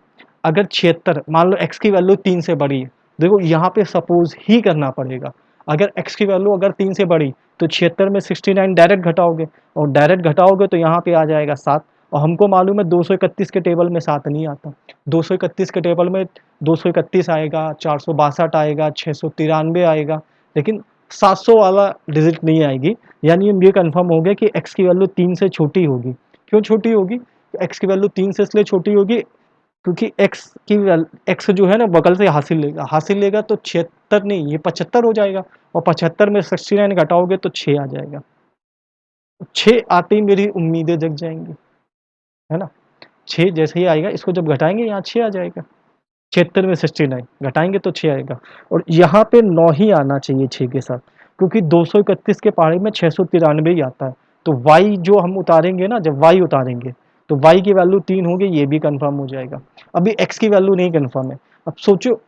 अगर 76 मान लो x की वैल्यू 3 से बड़ी है, देखो यहाँ पे सपोज़ ही करना पड़ेगा। अगर x की वैल्यू अगर 3 से बड़ी तो 76 में 69 डायरेक्ट घटाओगे और डायरेक्ट घटाओगे तो यहाँ पे आ जाएगा 7 और हमको मालूम है 231 के टेबल में 7 नहीं आता। 231 के टेबल में 231 आएगा, 462 आएगा, 693 आएगा, लेकिन 700 वाला डिजिट नहीं आएगी। यानी हम ये कंफर्म हो गया कि x की वैल्यू 3 से छोटी होगी। क्यों छोटी होगी? x की वैल्यू 3 से इसलिए छोटी होगी क्योंकि x जो है ना बगल से हासिल लेगा तो 76 नहीं ये 75 हो जाएगा और 75 में 69 घटाओगे तो 6 आ जाएगा। 6 आते ही मेरी उम्मीदें जग जाएँगी, है ना? 6 जैसे ही आएगा इसको जब घटाएँगे यहाँ 6 आ जाएगा। 76 में 69 घटाएँगे तो 6 आएगा और यहाँ पे 9 ही आना चाहिए 6 के साथ क्योंकि 231 के पहाड़े में 693 ही आता है। तो y जो हम उतारेंगे ना जब y उतारेंगे तो y की वैल्यू 3 होगी ये भी कन्फर्म हो जाएगा। अभी x की वैल्यू नहीं कन्फर्म है। अब सोचो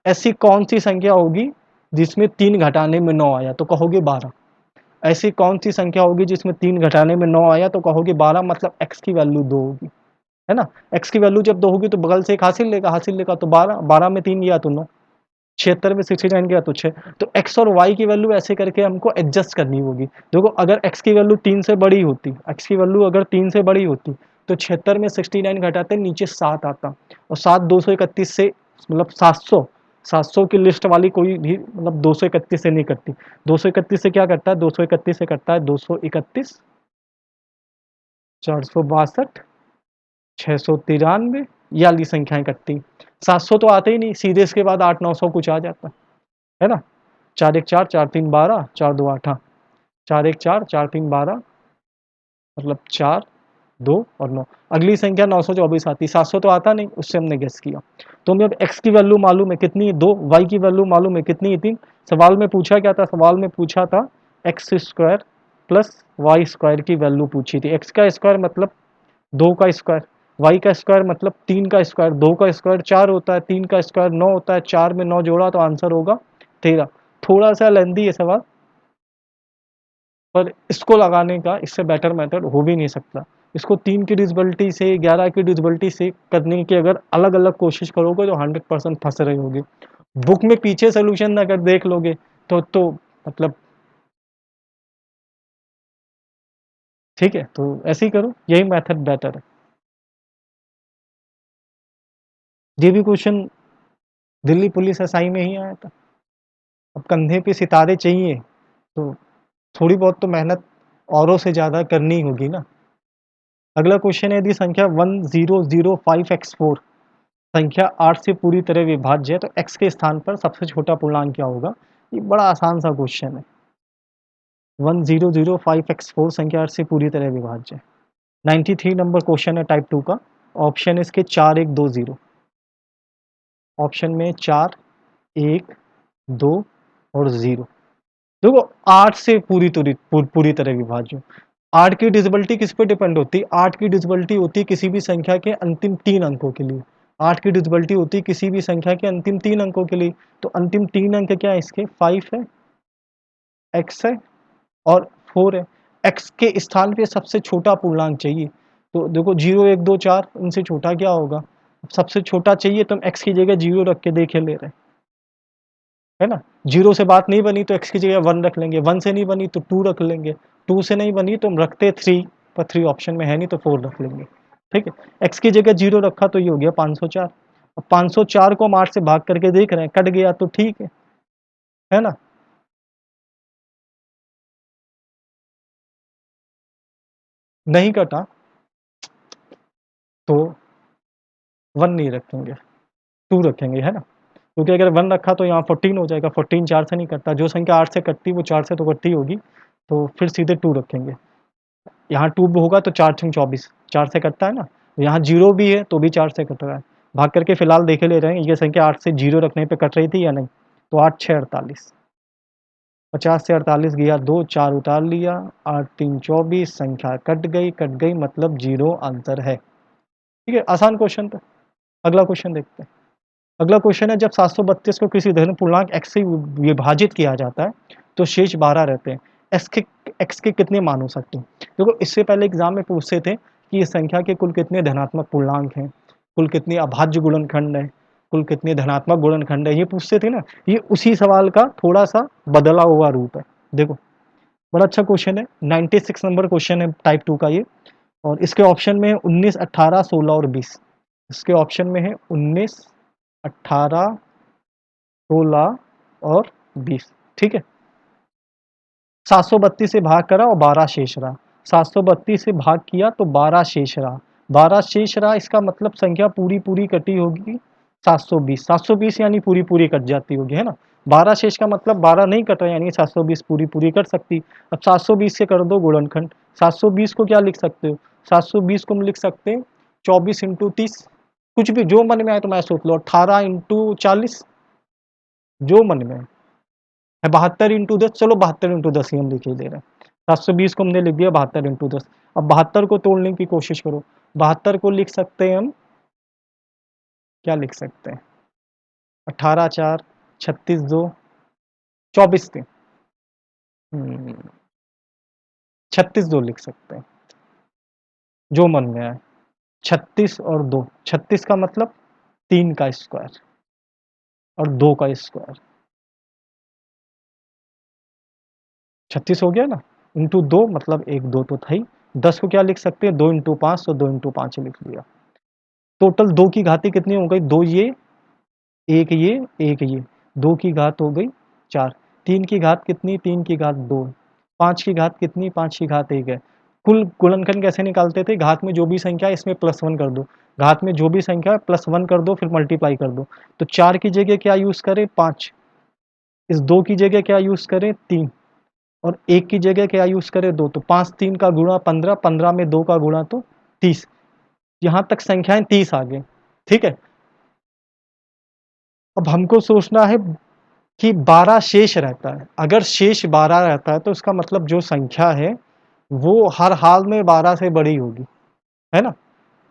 ऐसी कौन-सी संख्या होगी जिसमें 3 घटाने में 9 आया तो कहोगे 12। ऐसी कौन-सी संख्या होगी जिसमें 3 घटाने में 9 आया तो कहोगे 12 मतलब x की वैल्यू 2 होगी। है ना? x की वैल्यू जब 2 होगी तो बगल से एक हासिल लेगा तो 12, 12 में 3 गया तो 9, 76 में 69 गया तो 6। तो x और y की वैल्यू ऐसे करके हमको एडजस्ट करनी होगी। देखो अगर x की वैल्यू 3 से बड़ी होती, x की वैल्यू अगर 3 से बड़ी होती तो 76 में 69 घटाते नीचे 7 आता और 7 231 से मतलब 700 की लिस्ट वाली कोई भी मतलब 231 से नहीं करती। 231 से क्या करता है? 231 से करता है 231, 462, 693 ये वाली संख्याएँ कटती। 700 तो आते ही नहीं, सीधे इसके बाद 8-900 कुछ आ जाता, है ना? 4 1 4 4 3 12 4 2 8 हाँ, 4 1 4 4 3 12 मतलब 4 2 और 9 अगली संख्या 924 आती। 700 तो आता नहीं, उससे हमने गेस किया। तो हमें अब x की वैल्यू मालूम है कितनी है 2, y की वैल्यू मालूम है कितनी है 3। सवाल में पूछा क्या था? सवाल में पूछा था x square plus y square की वैल्यू पूछी थी। x का स्क्वायर मतलब 2 का स्क्वायर, y का स्क्वायर मतलब 3 का स्क्वायर, 2 का स्क्वायर 4 होता है, 3 का स्क्वायर 9 होता है, 4 में 9 जोड़ा तो आंसर होगा 13। थोड़ा सा लेंदी है सवाल, पर इसको लगाने का इससे बेटर मेथड हो भी नहीं सकता। इसको 3 की डिसबिलिटी से 11 की डिसबिलिटी से करने की अगर अलग-अलग कोशिश करोगे तो 100% फँस रहे होगे। बुक में पीछे सॉल्यूशन अगर देख लोगे तो मतलब ठीक है, तो ऐसे ही करो, यही मेथड बेटर है। ये भी क्वेश्चन दिल्ली पुलिस एसआई में ही आया था। अब कंधे पे सितारे चाहिए तो थोड़ी बहुत तो मेहनत औरों से ज़्यादा करनी होगी ना। अगला क्वेश्चन है यदि संख्या 1005x4 संख्या 8 से पूरी तरह विभाज्य है तो x के स्थान पर सबसे छोटा पूर्णांक क्या होगा? ये बड़ा आसान सा क्वेश्चन है। 1005x4 संख्या 8 से पूरी तरह विभाज्य है। 93 नंबर क्वेश्चन है टाइप 2 का। ऑप्शन इसके 4 1 2 0। ऑप्शन में 4 1 2 और 0। देखो 8 से पूरी तरह विभाज्य। 8 की डिसबिलिटी किस पे डिपेंड होती है? 8 की डिसबिलिटी होती है किसी भी संख्या के अंतिम 3 अंकों के लिए। 8 की डिसबिलिटी होती है किसी भी संख्या के अंतिम 3 अंकों के लिए। तो अंतिम 3 अंक क्या है इसके? 5 है, x है और 4 है। x के स्थान पे सबसे छोटा पूर्णांक चाहिए। तो देखो 0 1 2 4 इनसे छोटा क्या होगा? सबसे छोटा चाहिए तो हम x की जगह 0 रख के देखे ले रहे हैं। है ना? 0 से बात नहीं बनी तो x की जगह 1 रख लेंगे, 1 से नहीं बनी तो 2 रख लेंगे, 2 से नहीं बनी तो हम रखते 3 पर 3 ऑप्शन में है नहीं तो 4 रख लेंगे, ठीक है? x की जगह 0 रखा तो ये हो गया 504। अब 504 को हम 8 से भाग करके देख रहे हैं, कट गया तो ठीक है ना? नहीं कटा तो 1 नहीं रखेंगे, 2 रखेंगे, है ना? क्योंकि अगर 1 रखा तो यहाँ 14 हो जाएगा, 14 4 से नहीं कटता, जो संख्या 8 से कटती है वो 4 से तो कटती होगी, तो फिर सीधे 2 रखेंगे। यहाँ 2 होगा तो 4 छंग 24 4 से कटता है ना, यहाँ 0 भी है तो भी 4 से कट रहा है। भाग करके फिलहाल देखे ले रहे हैं ये संख्या 8 से 0 रखने पे कट रही थी या नहीं, तो 8 6 48। 50 से 48 गया 2, 4 उतार लिया, 8 3 24, संख्या कट गई मतलब 0 आंसर है। ठीक है, आसान क्वेश्चन था। अगला क्वेश्चन देखते हैं। अगला क्वेश्चन है, जब 732 को किसी धन पूर्णांक x से विभाजित किया जाता है तो शेष 12 रहते हैं। x के कितने मान हो सकते हैं? देखो, इससे पहले एग्जाम में पूछते थे कि इस संख्या के कुल कितने धनात्मक पूर्णांक हैं, कुल कितने अभाज्य गुणनखंड हैं, कुल कितने धनात्मक गुणनखंड है, ये पूछते थे ना। ये उसी सवाल का थोड़ा सा बदला हुआ रूप है। देखो, बड़ा अच्छा क्वेश्चन है, 96 नंबर क्वेश्चन है टाइप 2 का ये। और इसके ऑप्शन में है 19, 18, 16 और 20। इसके ऑप्शन में है 19, 18, 16 और 20। ठीक है, 732 से भाग करा और 12 शेष रहा। 732 से भाग किया तो 12 शेष रहा। 12 शेष रहा, इसका मतलब संख्या पूरी पूरी कटी होगी 720। 720 यानी पूरी पूरी कट जाती होगी, है ना। 12 शेष का मतलब 12 नहीं कट रहा, यानी 720 पूरी पूरी कट सकती। अब 720 से कर दो गुणनखंड। 720 को क्या लिख सकते हो? 720 को हम लिख सकते हैं 24 इंटू 30। कुछ भी जो मन में आए तो मैं सोच लो, 18 इंटू 40, जो मन में है। 72 इंटू 10, चलो 72 इंटू 10 ही हम लिख ही दे रहे हैं। 720 को हमने लिख दिया 72 इंटू 10। अब 72 को तोड़ने की कोशिश करो। 72 को लिख सकते हैं हम, क्या लिख सकते हैं? 18 4, 36 2, 24 3, 36 2 लिख सकते हैं, जो मन में आए। 36 और 2, 36 का मतलब 3 का स्क्वायर और 2 का स्क्वायर। 36 हो गया ना, इंटू 2 मतलब 1 2 तो था ही। 10 को क्या लिख सकते हैं? 2 इंटू 5, तो 2 इंटू 5 लिख लिया। टोटल 2 की घाती कितनी हो गई? 2 ये, एक ये, एक ये, 2 की घात हो गई 4। 3 की घात कितनी? 3 की घात 2। 5 की घात कितनी? 5 की घात 1 है। कुल गुणनखंड कैसे निकालते थे? घात में जो भी संख्या है इसमें +1 कर दो। घात में जो भी संख्या है +1 कर दो, फिर मल्टीप्लाई कर दो। तो 4 की जगह क्या यूज़ करें? 5। इस 2 की जगह क्या यूज़ करें? 3। और 1 की जगह क्या यूज़ करें? 2। तो 5 3 का गुणा 15, 15 में 2 का गुणा तो 30। यहाँ तक संख्याएँ 30 आ गई। ठीक है? अब हमको सोचना है कि 12 शेष रहता है। अगर शेष 12 रहता है तो इसका मतलब जो संख्या है वो हर हाल में 12 से बड़ी होगी, है ना?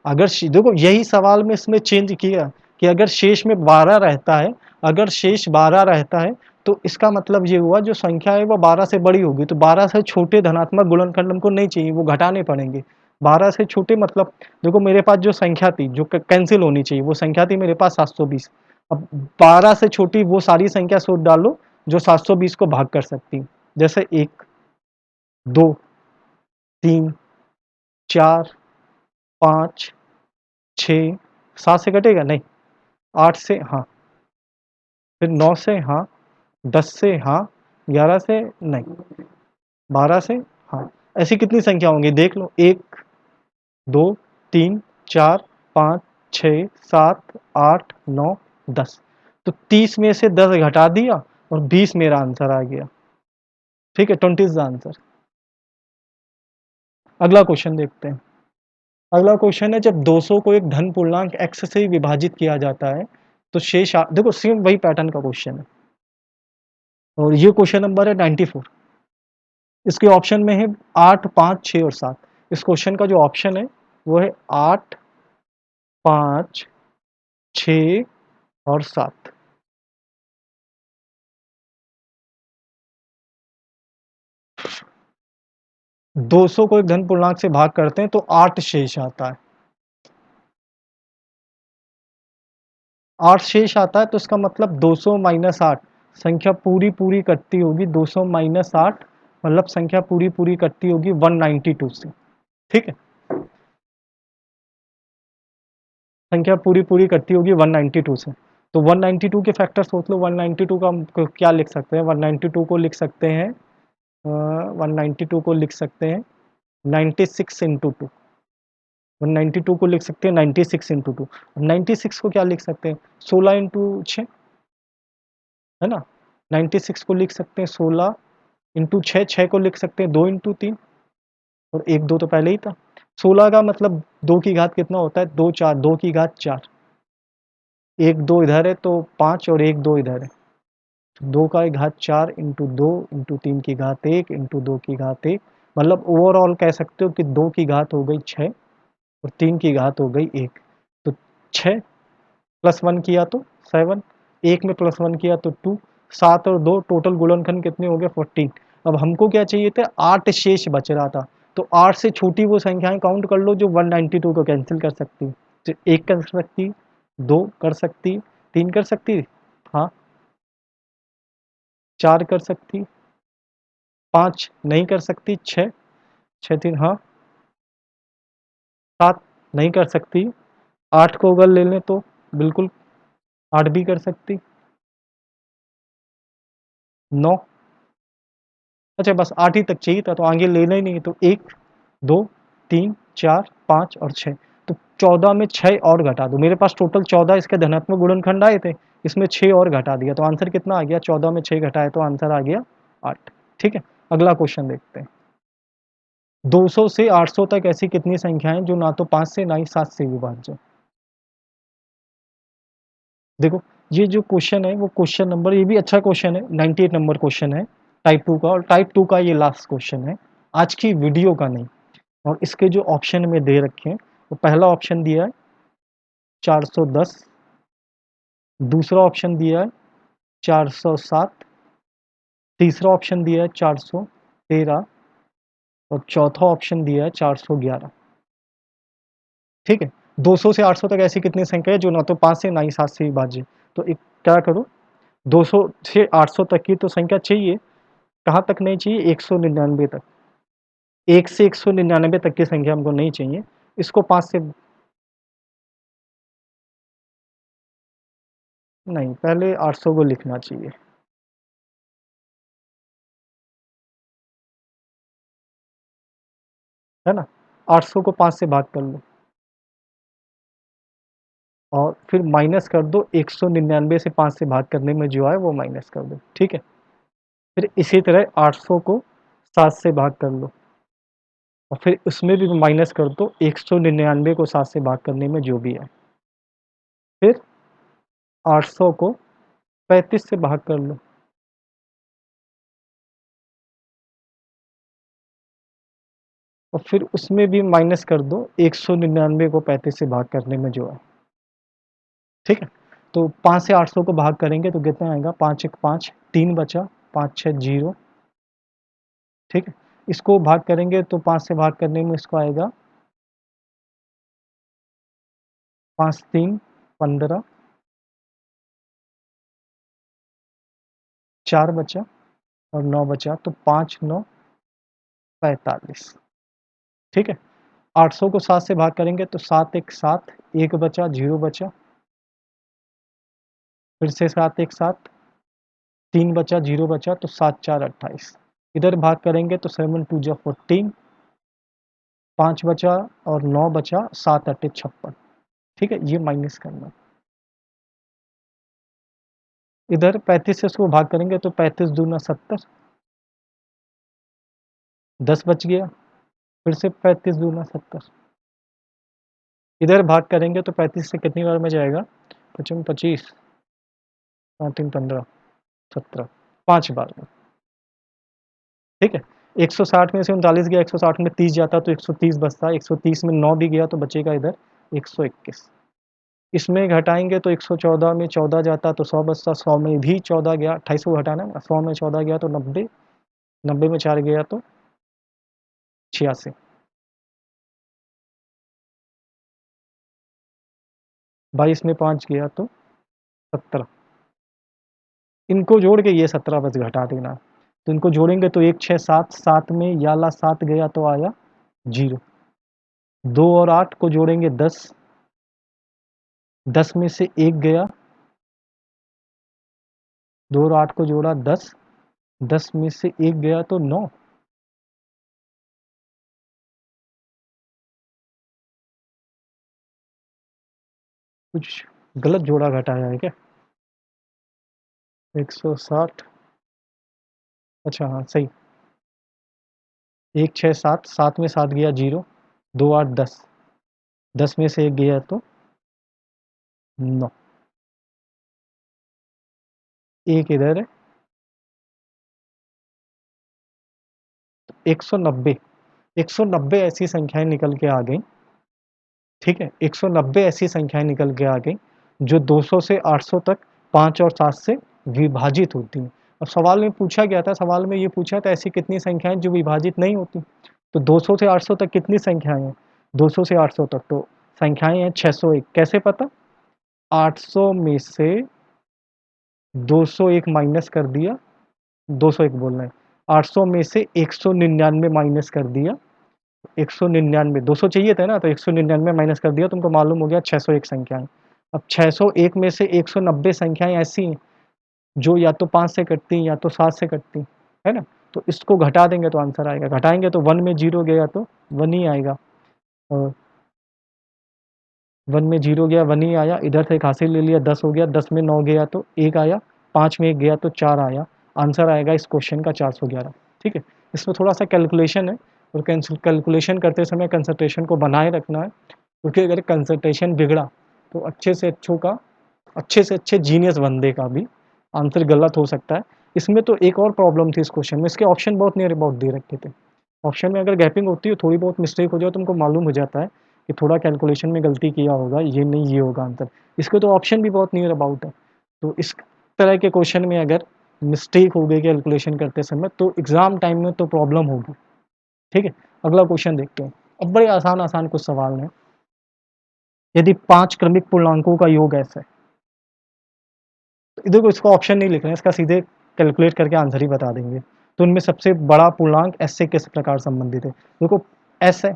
अगर देखो, यही सवाल में इसमें चेंज किया कि अगर शेष में 12 रहता है, अगर शेष 12 रहता है तो इसका मतलब ये हुआ जो संख्या है वो 12 से बड़ी होगी। तो 12 से छोटे धनात्मक गुणनखंड हमको नहीं चाहिए, वो घटाने पड़ेंगे। 12 से छोटे मतलब, देखो मेरे पास जो संख्या थी जो कैंसिल होनी चाहिए, वो संख्या थी मेरे पास 720। अब 12 से छोटी वो सारी संख्या सोच डालो जो 720 को भाग कर सकती, जैसे 1 2 3 4 5 6, 7 से कटेगा नहीं, 8 से हाँ, फिर 9 से हाँ, 10 से हाँ, 11 से नहीं, 12 से हाँ। ऐसी कितनी संख्या होंगी देख लो, 1 2 3 4 5 6 7 8 9 10। तो 30 में से 10 घटा दिया और 20 मेरा आंसर आ गया। ठीक है, 20 इज द आंसर। अगला क्वेश्चन देखते हैं। अगला क्वेश्चन है, जब 200 को एक धन पूर्णांक x से विभाजित किया जाता है तो शेष देखो सेम वही पैटर्न का क्वेश्चन है और ये क्वेश्चन नंबर है 94। इसके ऑप्शन में है 8 5 6 और 7। इस क्वेश्चन का जो ऑप्शन है वो है 8 5 6 और 7। 200 को एक धन पूर्णांक से भाग करते हैं तो 8 शेष आता है। 8 शेष आता है तो इसका मतलब 200 माइनस 8, संख्या पूरी पूरी कटती होगी। 200 माइनस 8 मतलब संख्या पूरी पूरी कटती होगी 192 से। ठीक है, संख्या पूरी पूरी कटती होगी 192 से। तो 192 के फैक्टर सोच लो। 192 का हम क्या लिख सकते हैं? 192 को लिख सकते हैं 192 को लिख सकते हैं 96 इंटू 2। 192 को लिख सकते हैं 96 इंटू 2। 96 को क्या लिख सकते हैं? 16 इंटू 6, है ना। 96 को लिख सकते हैं 16 इंटू 6। 6 को लिख सकते हैं 2 इंटू 3 और 1 2 तो पहले ही था। 16 का मतलब 2 की घात कितना होता है? 2 4, 2 की घात 4। 1 2 इधर है तो 5 और 1 2 इधर है तो 2 का घात 4 इंटू 2 इंटू 3 की घात 1 इंटू 2 की घात 1, मतलब ओवरऑल कह सकते हो कि 2 की घात हो गई 6 और 3 की घात हो गई 1। तो 6 प्लस 1 किया तो 7, 1 में प्लस 1 किया तो 2, 7 और 2 टोटल गुणनखंड कितने हो गए 14। अब हमको क्या चाहिए था, 8 शेष बच रहा था। तो 8 से छोटी वो संख्याएं काउंट कर लो जो 192 को कैंसिल कर सकती। तो 1 कर सकती, 2 कर सकती, 3 कर सकती, हाँ 4 कर सकती, 5 नहीं कर सकती, 6, 6 3 हाँ, 7 नहीं कर सकती, 8 को अगर ले लें तो बिल्कुल 8 भी कर सकती, 9, अच्छा बस 8 ही तक चाहिए था तो आगे लेना ही नहीं, तो 1 2 3 4 5 और 6। तो 14 में 6 और घटा दो, मेरे पास टोटल 14 इसके धनात्मक गुणनखंड आए थे, इसमें 6 और घटा दिया तो आंसर कितना आ गया, 14 में 6 घटाए तो आंसर आ गया 8। ठीक है, अगला क्वेश्चन देखते हैं। 200 से 800 तक ऐसी कितनी संख्याएं जो ना तो 5 से ना ही 7 से विभाज्य। देखो ये जो क्वेश्चन है वो क्वेश्चन नंबर, ये भी अच्छा क्वेश्चन है, 98 नंबर क्वेश्चन है टाइप 2 का, और टाइप 2 का ये लास्ट क्वेश्चन है आज की वीडियो का नहीं। और इसके जो ऑप्शन में दे रखे हैं, तो पहला ऑप्शन दिया है 410, दूसरा ऑप्शन दिया है 407, तीसरा ऑप्शन दिया है 413 और चौथा ऑप्शन दिया है 411। ठीक है, 200 से 800 तक ऐसी कितनी संख्या है जो ना तो 5 से ना ही 7 से विभाज्य। तो एक क्या करो, 200 से 800 तक की तो संख्या चाहिए, कहाँ तक नहीं चाहिए, 199 तक, 1 से 199 तक की संख्या हमको नहीं चाहिए, इसको 5 से नहीं, पहले 800 को लिखना चाहिए, है ना। 800 को 5 से भाग कर लो और फिर माइनस कर दो, 199 से 5 से भाग करने में जो आए वो माइनस कर दो, ठीक है। फिर इसी तरह 800 को 7 से भाग कर लो और फिर उसमें भी माइनस कर दो, 199 को 7 से भाग करने में जो भी है। फिर 800 को 35 से भाग कर लो और फिर उसमें भी माइनस कर दो, 199 को 35 से भाग करने में जो है, ठीक है। तो 5 से 800 को भाग करेंगे तो कितना आएगा, 5 1 5, 3 बचा, 5 6 0, ठीक है। इसको भाग करेंगे तो 5 से भाग करने में इसको आएगा 5 3 15, 4 बचा और 9 बचा, तो 5 9 45, ठीक है। 800 को 7 से भाग करेंगे तो 7 1 7, 1 बचा, 0 बचा, फिर से 7 1 7, 3 बचा, 0 बचा, तो 7 4 28। इधर भाग करेंगे तो 7 2 जा 14, 5 बचा और 9 बचा, 7 8 56, ठीक है। ये माइनस करना, इधर 35 से इसको भाग करेंगे तो 35 दूना 70, 10 बच गया, फिर से 35 दूना 70, इधर भाग करेंगे तो 35 से कितनी बार में जाएगा, 25 25, 5 3 15 17, 5 बार में, ठीक है। 160 में से 39 गया, 160 में 30 जाता तो 130 बचता, 130 में 9 भी गया तो बचेगा इधर 121। इसमें घटाएंगे तो 114 में 14 जाता तो 100 बचता, 100 में भी 14 गया, 28 को घटाना है, 100 में 14 गया तो 90, 90 में 4 गया तो 86, 22 में 5 गया तो 17। इनको जोड़ के ये 17 बस घटा देना, तो इनको जोड़ेंगे तो 1 6 7, 7 में याला 7 गया तो आया 0, 2 और 8 को जोड़ेंगे 10, 10 में से 1 गया, 2 और 8 को जोड़ा 10, 10 में से 1 गया तो 9, कुछ गलत जोड़ा घटाया है क्या, 160, अच्छा हाँ सही, 1 6 7, 7 में 7 गया 0, 2 8 10, 10 में से 1 गया तो 9, 1 इधर है 190 190 ऐसी संख्याएं निकल के आ गई, ठीक है, 190 ऐसी संख्याएं निकल के आ गई जो 200 से 800 तक 5 और 7 से विभाजित होती हैं। अब सवाल में पूछा गया था, सवाल में ये पूछा था ऐसी कितनी संख्याएं जो विभाजित नहीं होती। तो 200 से 800 तक कितनी संख्याएं हैं? 200 से 800 तक तो संख्याएं हैं 601। कैसे पता? 800 में से 201 माइनस कर दिया, 201 बोलना है, 800 में से 199 माइनस कर दिया, 199 200 चाहिए था ना, तो 199 माइनस कर दिया, तुमको मालूम हो गया 601 संख्याएं। अब 601 में से 190 संख्याएं ऐसी हैं जो या तो 5 से कटती हैं या तो 7 से कटती हैं, है ना? तो इसको घटा देंगे तो आंसर आएगा, घटाएंगे तो 1 में 0 गया तो 1 ही आएगा, और 1 में 0 गया 1 ही आया, इधर से एक हासिल ले लिया 10 हो गया, 10 में 9 गया तो 1 आया, 5 में 1 गया तो 4 आया। आंसर आएगा इस क्वेश्चन का 411, ठीक है। इसमें थोड़ा सा कैलकुलेशन है, और कैलकुलेशन करते समय कंसंट्रेशन को बनाए रखना है, क्योंकि अगर कंसंट्रेशन बिगड़ा तो अच्छे से अच्छे जीनियस बंदे का भी आंसर गलत हो सकता है। इसमें तो एक और प्रॉब्लम थी इस क्वेश्चन में, इसके ऑप्शन बहुत नियर अबाउट दे रखे थे। ऑप्शन में अगर गैपिंग होती है, थोड़ी बहुत मिस्टेक हो जाए, तुमको मालूम हो जाता है कि थोड़ा कैलकुलेशन में गलती किया होगा, ये नहीं ये होगा आंसर। इसके तो ऑप्शन भी बहुत नियर अबाउट है, तो इस तरह के क्वेश्चन में अगर मिस्टेक हो गई कैलकुलेशन करते समय तो एग्ज़ाम टाइम में तो प्रॉब्लम होगी, ठीक है। अगला क्वेश्चन देखते हैं। अब बड़े आसान आसान कुछ सवाल हैं। यदि 5 क्रमिक पूर्णांकों का योग ऐसे है, तो देखो इसको ऑप्शन नहीं लिख रहे हैं, इसका सीधे कैलकुलेट करके आंसर ही बता देंगे। तो उनमें सबसे बड़ा पूर्णांक एस से किस प्रकार संबंधित है? देखो एस है,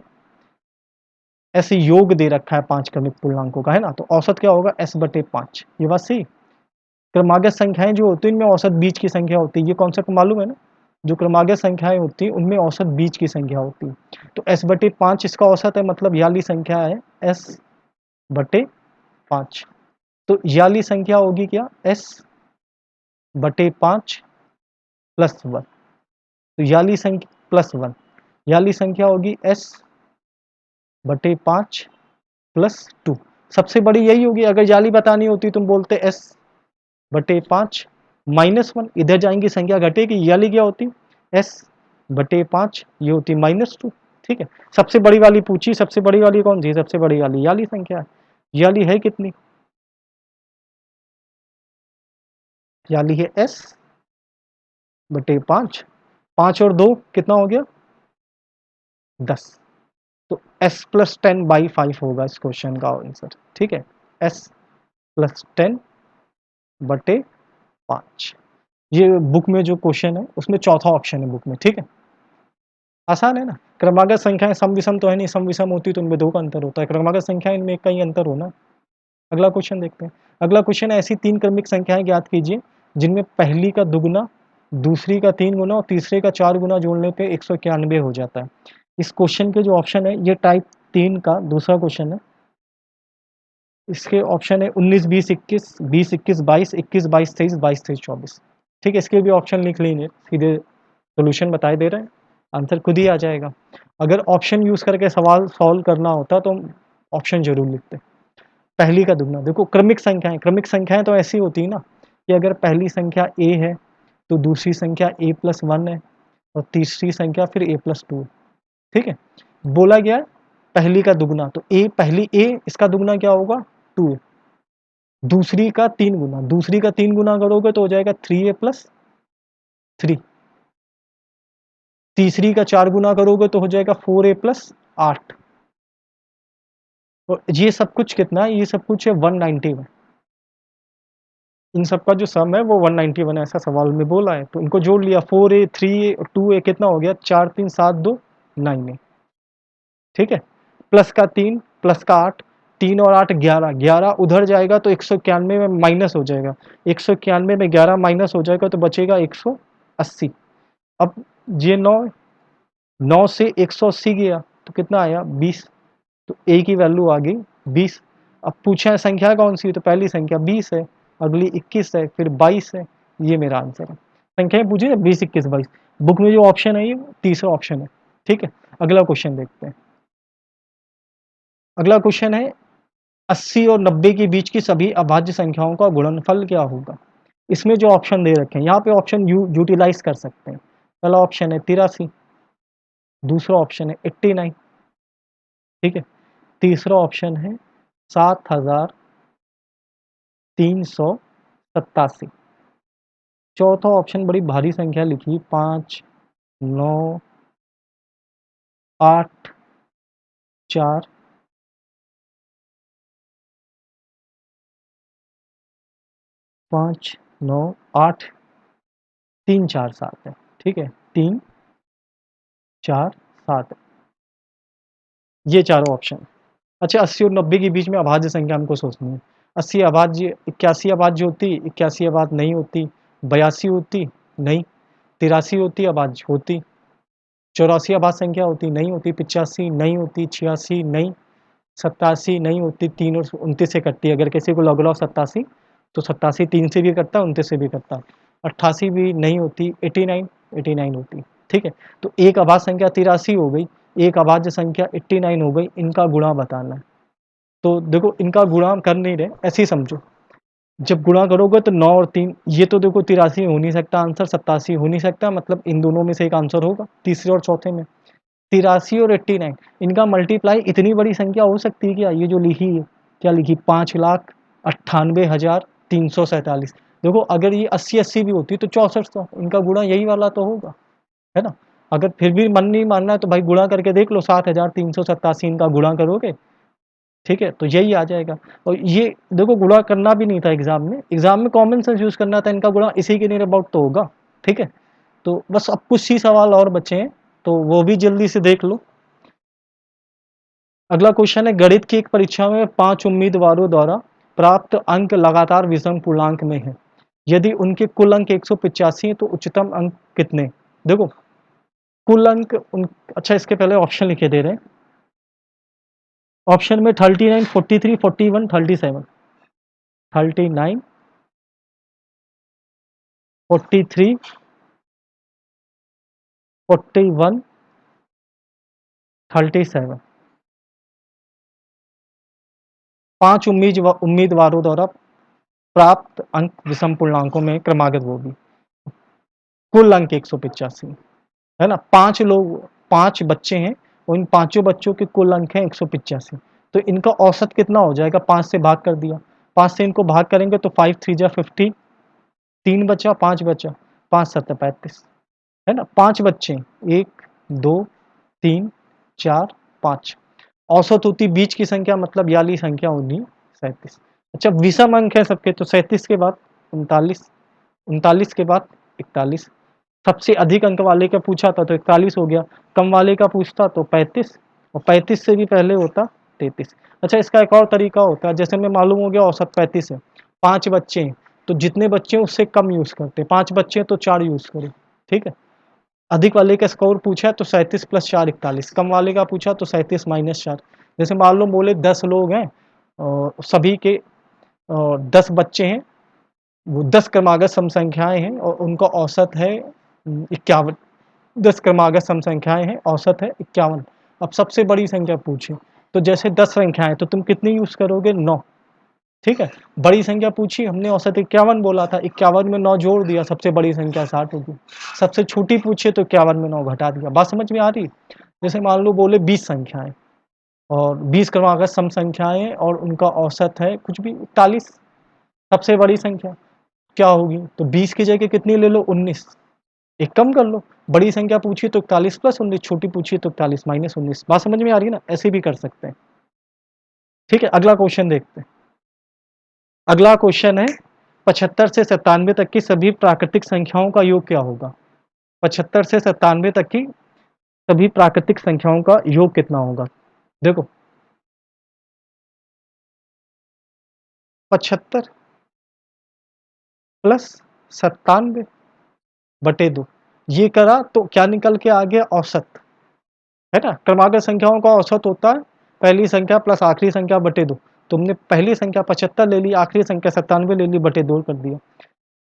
ऐसे योग दे रखा है 5 क्रमिक पूर्णांकों का, है ना, तो औसत क्या होगा? s बटे 5। ये बात सही। क्रमागत संख्याएं जो होती हैं इनमें औसत बीज की संख्या होती है, ये कॉन्सेप्ट मालूम है ना? जो क्रमागत संख्याएं होती हैं उनमें औसत बीज की संख्या होती है। तो s बटे 5 इसका औसत है, मतलब ये वाली संख्या है s बटे 5। तो ये वाली संख्या होगी क्या? s बटे 5 प्लस 1। तो ये वाली संख्या प्लस 1, ये वाली संख्या होगी s बटे 5 प्लस 2। सबसे बड़ी यही होगी। अगर जाली बतानी होती तुम बोलते s बटे 5 माइनस 1, इधर जाएंगी संख्या घटेगी, ये वाली क्या होती? s बटे 5, ये होती माइनस 2, ठीक है। सबसे बड़ी वाली पूछी, सबसे बड़ी वाली कौन सी? सबसे बड़ी वाली ये वाली संख्या है। ये वाली है कितनी? ये वाली है s बटे 5, 5 और 2 कितना हो गया? 10। तो s प्लस 10 बाई 5 होगा इस क्वेश्चन का आंसर, ठीक है। s प्लस 10 बटे 5, ये बुक में जो क्वेश्चन है उसमें चौथा ऑप्शन है बुक में, ठीक है। आसान है ना? क्रमागत संख्याएं सम विषम तो है नहीं, सम विषम होती तो उनमें 2 का अंतर होता है, क्रमागत संख्या इनमें 1 का ही अंतर होना। अगला क्वेश्चन देखते हैं। अगला क्वेश्चन है, ऐसी 3 क्रमिक संख्याएं ज्ञात कीजिए जिनमें पहली का दुगुना, दूसरी का 3 गुना और तीसरे का 4 गुना जोड़ने पे 191 हो जाता है। इस क्वेश्चन के जो ऑप्शन है, ये टाइप 3 का दूसरा क्वेश्चन है। इसके ऑप्शन है 19 20 21 20 21 22 21 22 23 22 23 24, ठीक है। इसके भी ऑप्शन लिख लीजिए, सीधे सोल्यूशन बताए दे रहे हैं, आंसर खुद ही आ जाएगा। अगर ऑप्शन यूज़ करके सवाल सॉल्व करना होता तो हम ऑप्शन जरूर लिखते। पहली का दुगना, देखो क्रमिक संख्याएं तो ऐसी होती है ना कि अगर पहली संख्या a है तो दूसरी संख्या a प्लस 1 है और तीसरी संख्या फिर a प्लस 2, ठीक है। बोला गया पहली का दुगना, तो पहली a, इसका दुगना क्या होगा? 2। दूसरी का 3 गुना, दूसरी का 3 गुना करोगे तो हो जाएगा 3a प्लस 3। तीसरी का 4 गुना करोगे तो हो जाएगा 4a प्लस 8। और ये सब कुछ कितना है? ये सब कुछ है 191। इन सब का जो सम है वो 191 ऐसा सवाल में बोला है, तो इनको जोड़ लिया, 4a 3a और 2a कितना हो गया? 4 3 7 2 9a, ठीक है। प्लस का 3 प्लस का 8, 3 और 8 11, 11 उधर जाएगा तो 191 में माइनस हो जाएगा, 191 में 11 माइनस हो जाएगा तो बचेगा 180। अब ये 9 से 180 गया तो कितना आया? 20। तो a की वैल्यू आ गई 20। अब पूछा है संख्या कौन सी है, तो पहली संख्या 20 है, अगली 21 है, फिर 22 है। ये मेरा आंसर है। संख्याएं पूछी ना 20 21 22, बुक में जो ऑप्शन है ये तीसरा ऑप्शन है, ठीक है। अगला क्वेश्चन देखते हैं। अगला क्वेश्चन है, 80 और 90 के बीच की सभी अभाज्य संख्याओं का गुणनफल क्या होगा? इसमें जो ऑप्शन दे रखे हैं यहाँ पे ऑप्शन यूटिलाइज कर सकते हैं। पहला ऑप्शन है 83, दूसरा ऑप्शन है 89, ठीक है। तीसरा ऑप्शन है 7387। चौथा ऑप्शन बड़ी भारी संख्या लिखी, 5, 9, 8, 4, 5, 9, 8, 3, 4, 7 है, ठीक है। 3, 4, 7 ये चारों ऑप्शन। अच्छा, 80 और 90 के बीच में अभाज्य संख्या हमको सोचनी है। 80 अभाज्य, 81 अभाज्य होती, 81 अभाज्य नहीं होती, 82 होती नहीं, 83 होती अभाज्य होती, 84 अभाज्य संख्या होती नहीं होती, 85 नहीं होती, 86 नहीं, 87 नहीं होती, 3 और 29 से कटती है। अगर किसी को लग रहा हो 87 तो 87 3 से भी कटता है, 29 से भी कटता है। 88 भी नहीं होती, 89 89 होती, ठीक है। तो एक अभाज्य संख्या 83 हो गई, एक अभाज्य संख्या 89 हो गई, इनका गुणा बताना है। तो देखो इनका गुणा हम कर नहीं रहे, ऐसे ही समझो। जब गुणा करोगे तो 9 और 3, ये तो देखो 83 हो नहीं सकता आंसर, 87 हो नहीं सकता, मतलब इन दोनों में से एक आंसर होगा तीसरे और चौथे में। 83 और 89 इनका मल्टीप्लाई इतनी बड़ी संख्या हो सकती है क्या? ये जो लिखी है, क्या लिखी, 5,98,347। देखो अगर ये 80-80 भी होती तो 6400, इनका गुणा यही वाला तो होगा, है ना। अगर फिर भी मन नहीं मानना है तो भाई गुणा करके देख लो, 7,387 इनका गुणा करोगे, ठीक है, तो यही आ जाएगा। और ये देखो गुणा करना भी नहीं था एग्जाम में, एग्जाम में कॉमन सेंस यूज करना था, इनका गुणा इसी के नियर अबाउट तो होगा, ठीक है। तो बस अब कुछ ही सवाल और बचे हैं, तो वो भी जल्दी से देख लो। अगला क्वेश्चन है, गणित की एक परीक्षा में 5 उम्मीदवारों द्वारा प्राप्त अंक लगातार विषम पूर्णांक में है। यदि उनके कुल अंक 185 है तो उच्चतम अंक कितने? देखो कुल अंक उन, अच्छा इसके पहले ऑप्शन लिखे दे रहे हैं। ऑप्शन में 39, 43, 41, 37। 39, 43, 41, 37। 5 उम्मीदवारों द्वारा प्राप्त अंक विषम पूर्णांकों में क्रमागत वो भी, कुल अंक 185, है ना। 5 लोग, 5 बच्चे हैं, और इन पांचों बच्चों के कुल अंक हैं 185। तो इनका औसत कितना हो जाएगा? 5 से भाग कर दिया, 5 से इनको भाग करेंगे तो 5 3 जा 50, 3 बचा, 5 बचा, 5 7 35, है ना। 5 बच्चे, 1 2 3 4 5, औसत होती बीच की संख्या, मतलब याली संख्या होनी 37। अच्छा विषम अंक है सबके, तो 37 के बाद 39, 39 के बाद 41। सबसे अधिक अंक वाले का पूछा था तो 41 हो गया, कम वाले का पूछता तो 35, और 35 से भी पहले होता 33। अच्छा इसका एक और तरीका होता है, जैसे मैं मालूम हो गया औसत 35 है, 5 बच्चे हैं तो जितने बच्चे हैं उससे कम यूज़ करते हैं, 5 बच्चे हैं तो 4 यूज़ करें, ठीक है। अधिक वाले का स्कोर पूछा तो 37 + 4 41, कम वाले का पूछा तो 37 - 4। जैसे मान लो बोले 10 लोग हैं और सभी के 10 बच्चे हैं, वो 10 क्रमागत सम संख्याएं हैं और उनका औसत है 51। 10 क्रमागत सम संख्याएं हैं, औसत है 51। अब सबसे बड़ी संख्या पूछे, तो जैसे 10 संख्याएं तो तुम कितनी यूज़ करोगे? 9, ठीक है। बड़ी संख्या पूछी, हमने औसत 51 बोला था, 51 में 9 जोड़ दिया, सबसे बड़ी संख्या 60 होगी। सबसे छोटी पूछे तो 51 में 9 घटा दिया। बात समझ में आ रही? जैसे मान लो बोले 20 संख्याएं और 20 क्रमागत सम संख्याएं और उनका औसत है कुछ भी 41, सबसे बड़ी संख्या क्या होगी? तो 20 की जगह कितनी ले लो? 19, एक कम कर लो। बड़ी संख्या पूछी तो 41 + 19, छोटी पूछी तो 41 - 19। बात समझ में आ रही है ना? ऐसे भी कर सकते हैं, ठीक है। अगला क्वेश्चन देखते हैं। अगला क्वेश्चन है, 75 से 97 तक की सभी प्राकृतिक संख्याओं का योग क्या होगा? 75 से 97 तक की सभी प्राकृतिक संख्याओं का योग कितना होगा? देखो 75 + 97 बटे 2, ये करा तो क्या निकल के आ गया? औसत, है ना। क्रमागत संख्याओं का औसत होता है पहली संख्या प्लस आखिरी संख्या बटे 2। तुमने पहली संख्या 75 ले ली, आखिरी संख्या 97 ले ली, बटे 2 कर दिया।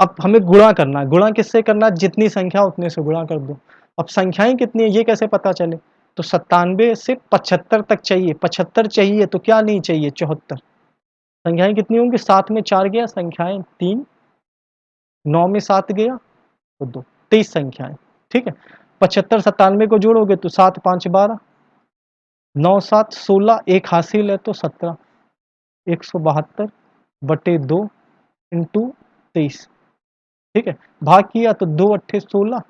अब हमें गुणा करना है, गुणा किससे करना है? जितनी संख्या उतने से गुणा कर दो। अब संख्याएं कितनी है ये कैसे पता चले? तो 97 से 75 तक चाहिए, 75 चाहिए तो क्या नहीं चाहिए? 74। संख्याएं कितनी होंगी? 7 में 4 गया, संख्याएं 3, 9 में 7 गया तो 2, 23 संख्याएं, ठीक है। 75 97 को जोड़ोगे तो 7 5 12, 9 7 16, एक हासिल है तो 17, 172 बटे 2 इंटू 23। ठीक है, भाग किया तो 2 अट्ठे 16,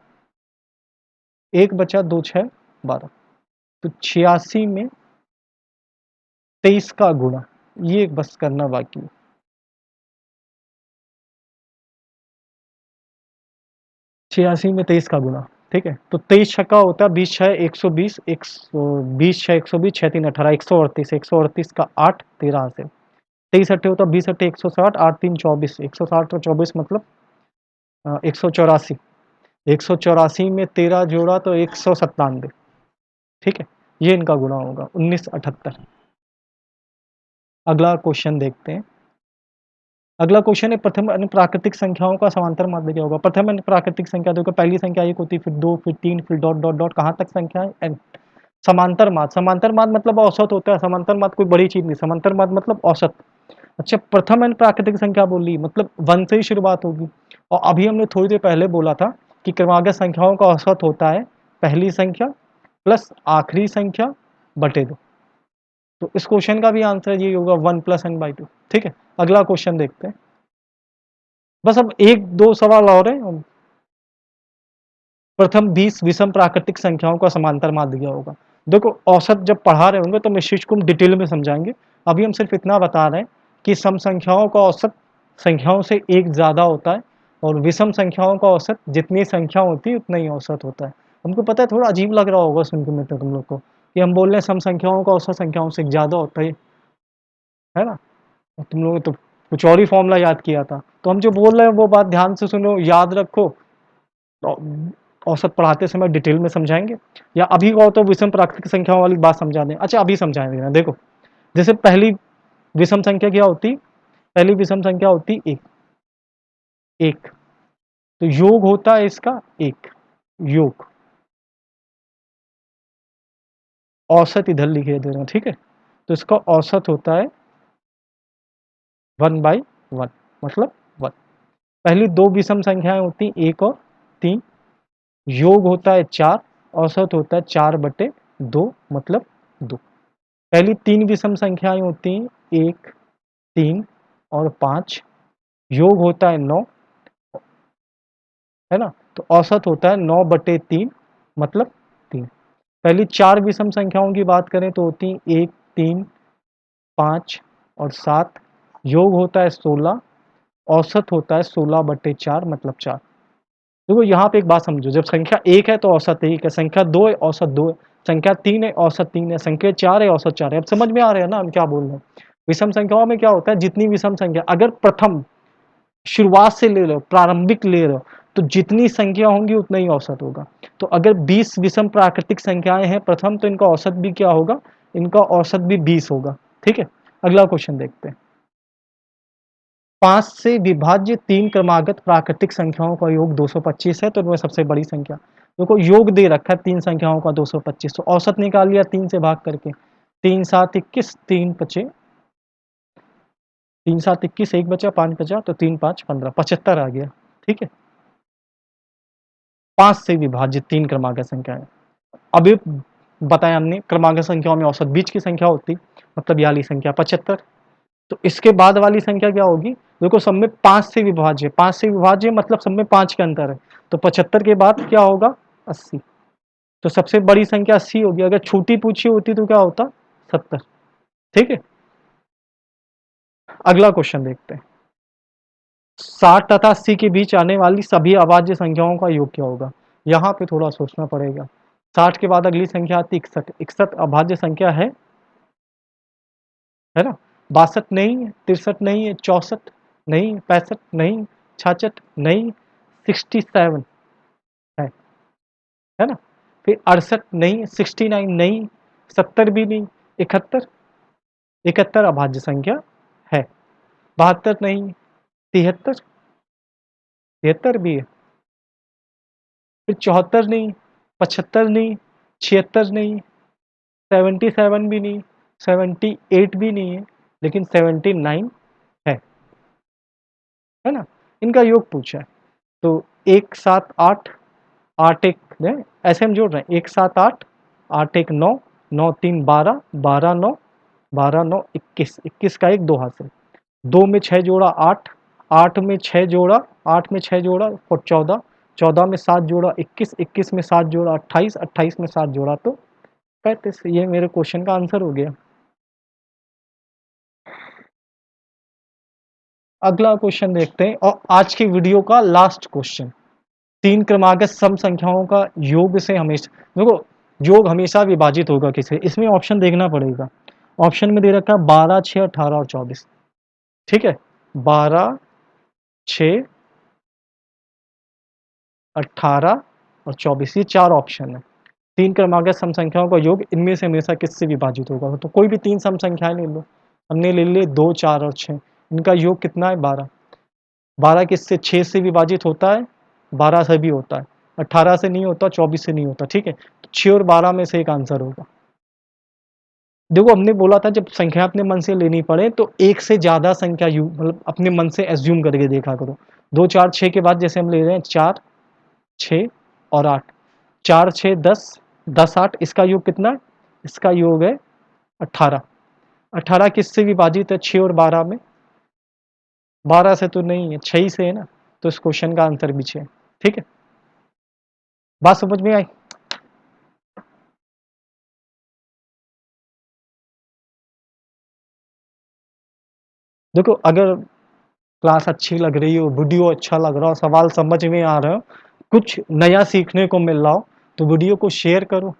एक बचा 2 6 12, तो 86 में 23 का गुणा, ये बस करना बाकी है। 86 में 23 का गुणा, ठीक है, तो 23 छक्का होता है 20 छः 120, 120 छः 120, 6 3 18, 138, 138 का 8 13 हासिल, 23 अट्ठे होता है 20 अट्ठे 160, 8 3 24, 160 और 24 मतलब 184, 184 में 13 जोड़ा तो 197। ठीक है, ये इनका गुणा होगा 1978। अगला क्वेश्चन देखते हैं। अगला क्वेश्चन है प्रथम अन्य प्राकृतिक संख्याओं का समांतर माध्य क्या होगा। प्रथम अन्य प्राकृतिक संख्या देखो, पहली संख्या एक होती, फिर दो, फिर तीन, फिर डॉट डॉट डॉट, कहाँ तक संख्या है एन। समांतर माध्य, समांतर माध्य मतलब औसत होता है, समांतर माध्य कोई बड़ी चीज नहीं, समांतर माध्य मतलब औसत। अच्छा, प्रथम अन्य प्राकृतिक संख्या बोली मतलब 1 से ही शुरुआत होगी, और अभी हमने थोड़ी देर पहले बोला था कि क्रमागत संख्याओं का औसत होता है पहली संख्या प्लस आखिरी संख्या बटे 2। तो इस क्वेश्चन का भी आंसर ये होगा 1 + n/2। ठीक है, अगला क्वेश्चन देखते हैं। बस अब एक दो सवाल और है। प्रथम 20 विषम प्राकृतिक संख्याओं का समांतर माध्य क्या होगा। देखो, औसत जब पढ़ा रहे होंगे तो हम इस चीज को हम डिटेल में समझाएंगे। अभी हम सिर्फ इतना बता रहे हैं कि सम संख्याओं का औसत संख्याओं से एक ज़्यादा होता है, और विषम संख्याओं का औसत जितनी संख्या होती है उतना ही औसत होता है। हमको पता है थोड़ा अजीब लग रहा होगा सुन के मित्र तुम लोग को, कि हम बोल रहे हैं सम संख्याओं का औसत संख्याओं से ज़्यादा होता है ना। और तुम लोगों ने तो कुछ और ही फॉर्मूला याद किया था, तो हम जो बोल रहे हैं वो बात ध्यान से सुनो, याद रखो। औ औसत पढ़ाते समय डिटेल में समझाएँगे, या अभी कहो तो विषम प्राकृतिक संख्याओं वाली बात समझा दें। अच्छा, अभी समझाएँ देना। देखो, जैसे पहली विषम संख्या क्या होती? पहली विषम संख्या होती 1, 1, तो योग होता है इसका 1, योग। औसत इधर लिखे दे रहा हूँ, ठीक है? तो इसका औसत होता है 1/1, मतलब 1। पहली 2 विषम संख्याएँ होती 1 और 3, योग होता है 4, औसत होता है 4/2, मतलब 2। पहली 3 विषम संख्याएं होती हैं 1, 3 और 5, योग होता है 9, है ना, तो औसत होता है 9/3, मतलब 3। पहली 4 विषम संख्याओं की बात करें तो होती हैं 1, 3, 5 और 7, योग होता है 16, औसत होता है 16/4, मतलब 4। देखो, यहाँ पे एक बात समझो, जब संख्या 1 है तो औसत 1 है, संख्या 2 है औसत 2 है, संख्या 3 है औसत 3 है, संख्या 4 है औसत 4 है। अब समझ में आ रहा है ना हम क्या बोल रहे हैं। विषम संख्याओं में क्या होता है, जितनी विषम संख्या अगर प्रथम शुरुआत से ले लो, प्रारंभिक ले लो, तो जितनी संख्या होंगी उतना ही औसत होगा। तो अगर 20 विषम प्राकृतिक संख्याएं हैं प्रथम, तो इनका औसत भी क्या होगा, इनका औसत भी 20 होगा। ठीक है, अगला क्वेश्चन देखते हैं। 5 से विभाज्य 3 क्रमागत प्राकृतिक संख्याओं का योग 225 है, तो इनमें सबसे बड़ी संख्या। देखो, योग दे रखा है 3 संख्याओं का 225, तो औसत निकाल लिया 3 से भाग करके। 3 7 21, 3 बचे, 3 7 21, 1 बचा, 5 बचा, तो 3 5 15, 75 आ गया। ठीक है, 5 से विभाजित 3 क्रमागत संख्याएं। अभी बताया हमने क्रमागत संख्याओं में औसत बीच की संख्या होती, मतलब वाली संख्या 75। तो इसके बाद वाली संख्या क्या होगी, देखो सब में 5 से विभाज्य, 5 से विभाज्य मतलब सब में 5 के अंतर है, तो 75 के बाद क्या होगा 80, तो सबसे बड़ी संख्या 80 होगी। अगर छोटी पूछी होती तो क्या होता 70। ठीक है, अगला क्वेश्चन देखते हैं। 60 तथा 80 के बीच आने वाली सभी अभाज्य संख्याओं का योग क्या होगा। यहाँ पे थोड़ा सोचना पड़ेगा। 60 के बाद अगली संख्या आती 61, 61 अभाज्य संख्या है ना। 62 नहीं है, 63 नहीं है, 64 नहीं, 65 नहीं, 66 नहीं, 67 है ना। फिर 68 नहीं, 69 नहीं, 70 भी नहीं, 71, 71 अभाज्य संख्या है। 72 नहीं, 73, 73 भी है। फिर 74 नहीं, 75 नहीं, 76 नहीं, 77 भी नहीं, 78 भी नहीं है, लेकिन 79 है ना। इनका योग पूछा है, तो 1 7 8, 8 1 दें ऐसे हम जोड़ रहे हैं 1 7 8, 8 1 9, 9 3 12, 12 9, 12 9 21, 21 का 1 2 हाथ से, 2 में 6 जोड़ा 8, 8 में 6 जोड़ा, 8 में 6 जोड़ा और 14, 14 में 7 जोड़ा 21, 21 में 7 जोड़ा 28, 28 में 7 जोड़ा तो 35। ये मेरे क्वेश्चन का आंसर हो गया। अगला क्वेश्चन देखते हैं और आज की वीडियो का लास्ट क्वेश्चन। 3 क्रमागत सम संख्याओं का योग से हमेशा देखो, योग हमेशा विभाजित होगा किसे, इसमें ऑप्शन देखना पड़ेगा। ऑप्शन में दे रखा है 12, 6, 18 और 24। ठीक है, 12, 6, 18 और 24, ये 4 ऑप्शन है। 3 क्रमागत सम संख्याओं का योग इनमें से हमेशा किससे विभाजित होगा? तो कोई भी 3 सम संख्याएं ले लो। हमने ले लिए 2, 4 और 6, इनका योग कितना है? 12। 12 किससे? 6 से विभाजित होता है, 12 से भी होता है, 18 से नहीं होता, 24 से नहीं होता। ठीक है, तो 6 और 12 में से एक आंसर होगा। देखो हमने बोला था जब संख्या अपने मन से लेनी पड़े तो एक से ज़्यादा संख्या यू मतलब अपने मन से एज्यूम करके देखा करो। 2 4 6 के बाद जैसे हम ले रहे हैं 4 6 और 8, 4 6 10, 10 8, इसका योग कितना है? इसका योग है 18। 18 किससे विभाजित है? 6 और 12 में। 12 से तो नहीं है, 6 ही से है ना, तो इस क्वेश्चन का आंसर भी 6 है। ठीक है, बात समझ में आई? देखो अगर क्लास अच्छी लग रही हो, वीडियो अच्छा लग रहा हो, सवाल समझ में आ रहा हो, कुछ नया सीखने को मिल रहा हो, तो वीडियो को शेयर करो,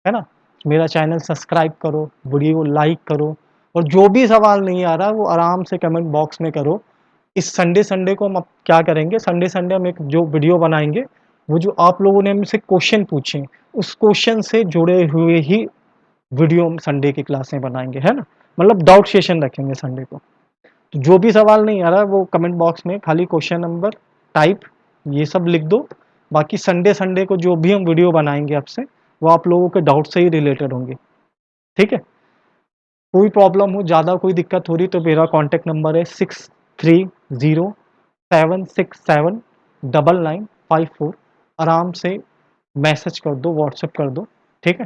है ना? मेरा चैनल सब्सक्राइब करो, वीडियो को लाइक करो, और जो भी सवाल नहीं आ रहा वो आराम से कमेंट बॉक्स में करो। इस संडे संडे को हम अब क्या करेंगे, संडे संडे हम एक जो वीडियो बनाएंगे, वो जो आप लोगों ने हमसे क्वेश्चन पूछे, उस क्वेश्चन से जुड़े हुए ही वीडियो हम संडे की क्लास में बनाएंगे, है ना? मतलब डाउट सेशन रखेंगे संडे को। तो जो भी सवाल नहीं आ रहा है वो कमेंट बॉक्स में खाली क्वेश्चन नंबर टाइप ये सब लिख दो। बाकी संडे संडे को जो भी हम वीडियो बनाएंगे आपसे, वो आप लोगों के डाउट से ही रिलेटेड होंगे। ठीक है, कोई प्रॉब्लम हो, ज़्यादा कोई दिक्कत हो रही तो मेरा कॉन्टैक्ट नंबर है 6307679954। आराम से मैसेज कर दो, व्हाट्सएप कर दो। ठीक है,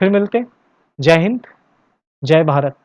फिर मिलते हैं। जय हिंद, जय भारत।